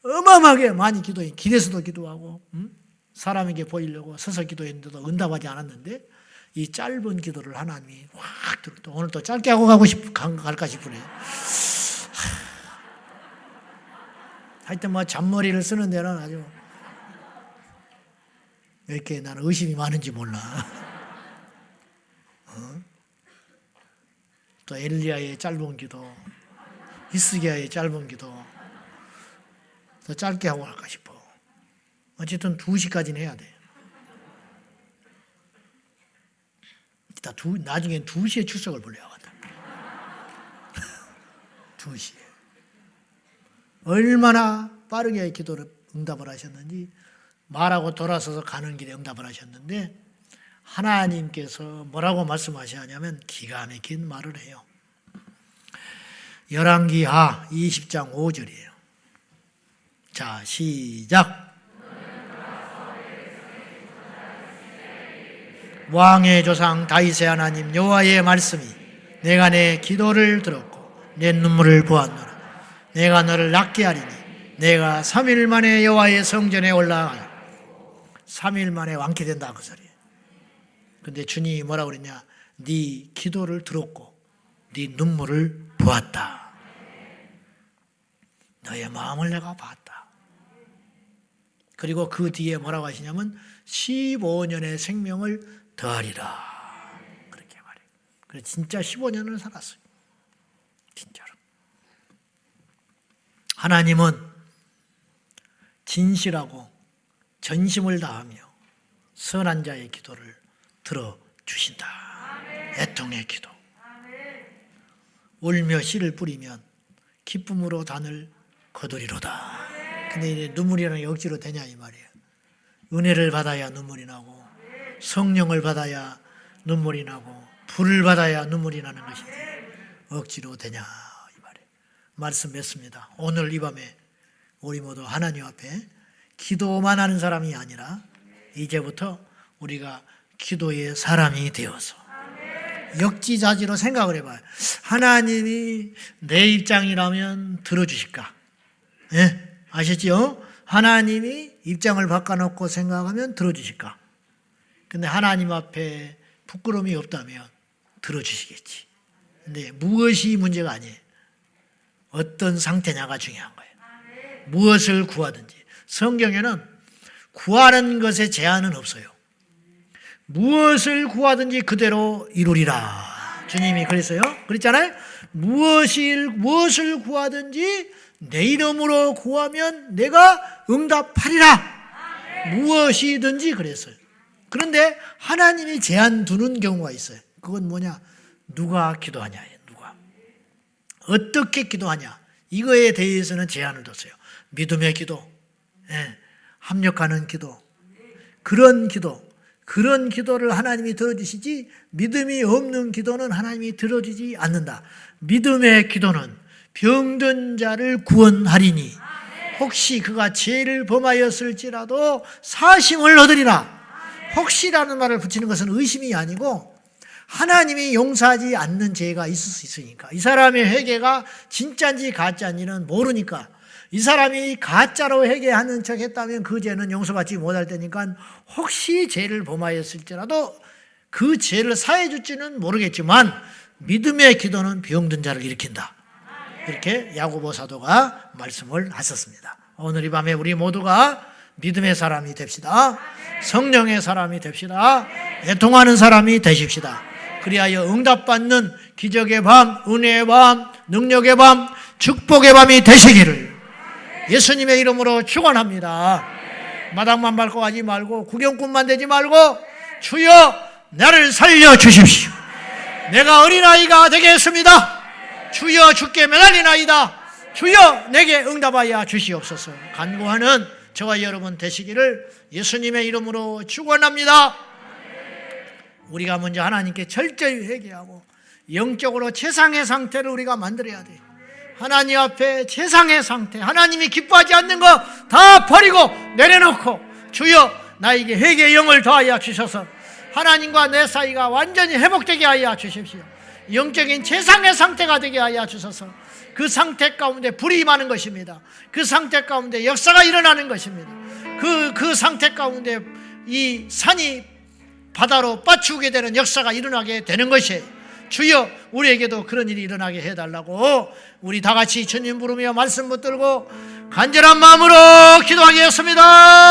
어마어마하게 많이 기도해. 길에서도 기도하고 사람에게 보이려고 서서 기도했는데도 응답하지 않았는데 이 짧은 기도를 하나님이 확 들어. 오늘 또 짧게 하고 갈까 싶으네요. 하여튼 뭐 잔머리를 쓰는 데는 아주 왜 이렇게 나는 의심이 많은지 몰라. 또 엘리야의 짧은 기도, 히스기야의 짧은 기도 더 짧게 하고 갈까 싶어. 어쨌든 2시까지는 해야 돼. 나중엔 2시에 출석을 불러야겠다. 2시에. 얼마나 빠르게 기도를 응답을 하셨는지 말하고 돌아서서 가는 길에 응답을 하셨는데 하나님께서 뭐라고 말씀하시냐면 기가 막힌 말을 해요. 열왕기하 20장 5절이에요. 자, 시작. 왕의 조상 다윗의 하나님 여호와의 말씀이 내가 내 기도를 들었고 내 눈물을 보았노라. 내가 너를 낫게 하리니 내가 3일 만에 여호와의 성전에 올라가요. 3일 만에 완쾌된다 그 소리예요. 근데 주님이 뭐라고 그랬냐? 네 기도를 들었고 네 눈물을 보았다. 너의 마음을 내가 봤다. 그리고 그 뒤에 뭐라고 하시냐면 15년의 생명을 더하리라. 그렇게 말해요. 그래서 진짜 15년을 살았어요. 진짜로. 하나님은 진실하고 전심을 다하며 선한 자의 기도를 들어주신다. 애통의 기도. 울며 씨를 뿌리면 기쁨으로 단을 거두리로다. 근데 이제 눈물이라는 게 억지로 되냐 이 말이에요. 은혜를 받아야 눈물이 나고 성령을 받아야 눈물이 나고 불을 받아야 눈물이 나는 것이지 억지로 되냐 이 말이에요. 말씀 맺습니다. 오늘 이 밤에 우리 모두 하나님 앞에 기도만 하는 사람이 아니라 이제부터 우리가 기도의 사람이 되어서 역지자지로 생각을 해봐요. 하나님이 내 입장이라면 들어주실까? 네? 아셨죠? 하나님이 입장을 바꿔놓고 생각하면 들어주실까? 근데 하나님 앞에 부끄러움이 없다면 들어주시겠지. 근데 무엇이 문제가 아니에요. 어떤 상태냐가 중요한 거예요. 무엇을 구하든지. 성경에는 구하는 것에 제한은 없어요. 무엇을 구하든지 그대로 이루리라. 주님이 그랬어요. 그랬잖아요. 무엇을 구하든지 내 이름으로 구하면 내가 응답하리라. 무엇이든지 그랬어요. 그런데 하나님이 제한 두는 경우가 있어요. 그건 뭐냐? 누가 기도하냐. 누가. 어떻게 기도하냐? 이거에 대해서는 제한을 뒀어요. 믿음의 기도, 합력하는 기도, 그런 기도를 하나님이 들어주시지 믿음이 없는 기도는 하나님이 들어주지 않는다. 믿음의 기도는 병든 자를 구원하리니 혹시 그가 죄를 범하였을지라도 사심을 얻으리라. 혹시라는 말을 붙이는 것은 의심이 아니고 하나님이 용서하지 않는 죄가 있을 수 있으니까, 이 사람의 회개가 진짜인지 가짜인지는 모르니까, 이 사람이 가짜로 회개하는 척 했다면 그 죄는 용서받지 못할 테니까 혹시 죄를 범하였을지라도 그 죄를 사해 줄지는 모르겠지만 믿음의 기도는 병든 자를 일으킨다. 이렇게 야고보 사도가 말씀을 하셨습니다. 오늘 이 밤에 우리 모두가 믿음의 사람이 됩시다. 성령의 사람이 됩시다. 애통하는 사람이 되십시다. 그리하여 응답받는 기적의 밤, 은혜의 밤, 능력의 밤, 축복의 밤이 되시기를 예수님의 이름으로 축원합니다. 마당만 밟고 가지 말고 구경꾼만 되지 말고 주여 나를 살려주십시오. 내가 어린아이가 되겠습니다. 주여 주께 매달리나이다. 주여 내게 응답하여 주시옵소서. 간구하는 저와 여러분 되시기를 예수님의 이름으로 축원합니다. 우리가 먼저 하나님께 철저히 회개하고 영적으로 최상의 상태를 우리가 만들어야 돼. 하나님 앞에 최상의 상태, 하나님이 기뻐하지 않는 거 다 버리고 내려놓고 주여 나에게 회개의 영을 더하여 주셔서 하나님과 내 사이가 완전히 회복되게 하여 주십시오. 영적인 최상의 상태가 되게 하여 주셔서 그 상태 가운데 불이 임하는 것입니다. 그 상태 가운데 역사가 일어나는 것입니다. 그 상태 가운데 이 산이 바다로 빠치우게 되는 역사가 일어나게 되는 것이에요. 주여 우리에게도 그런 일이 일어나게 해달라고 우리 다 같이 주님 부르며 말씀 붙들고 간절한 마음으로 기도하겠습니다.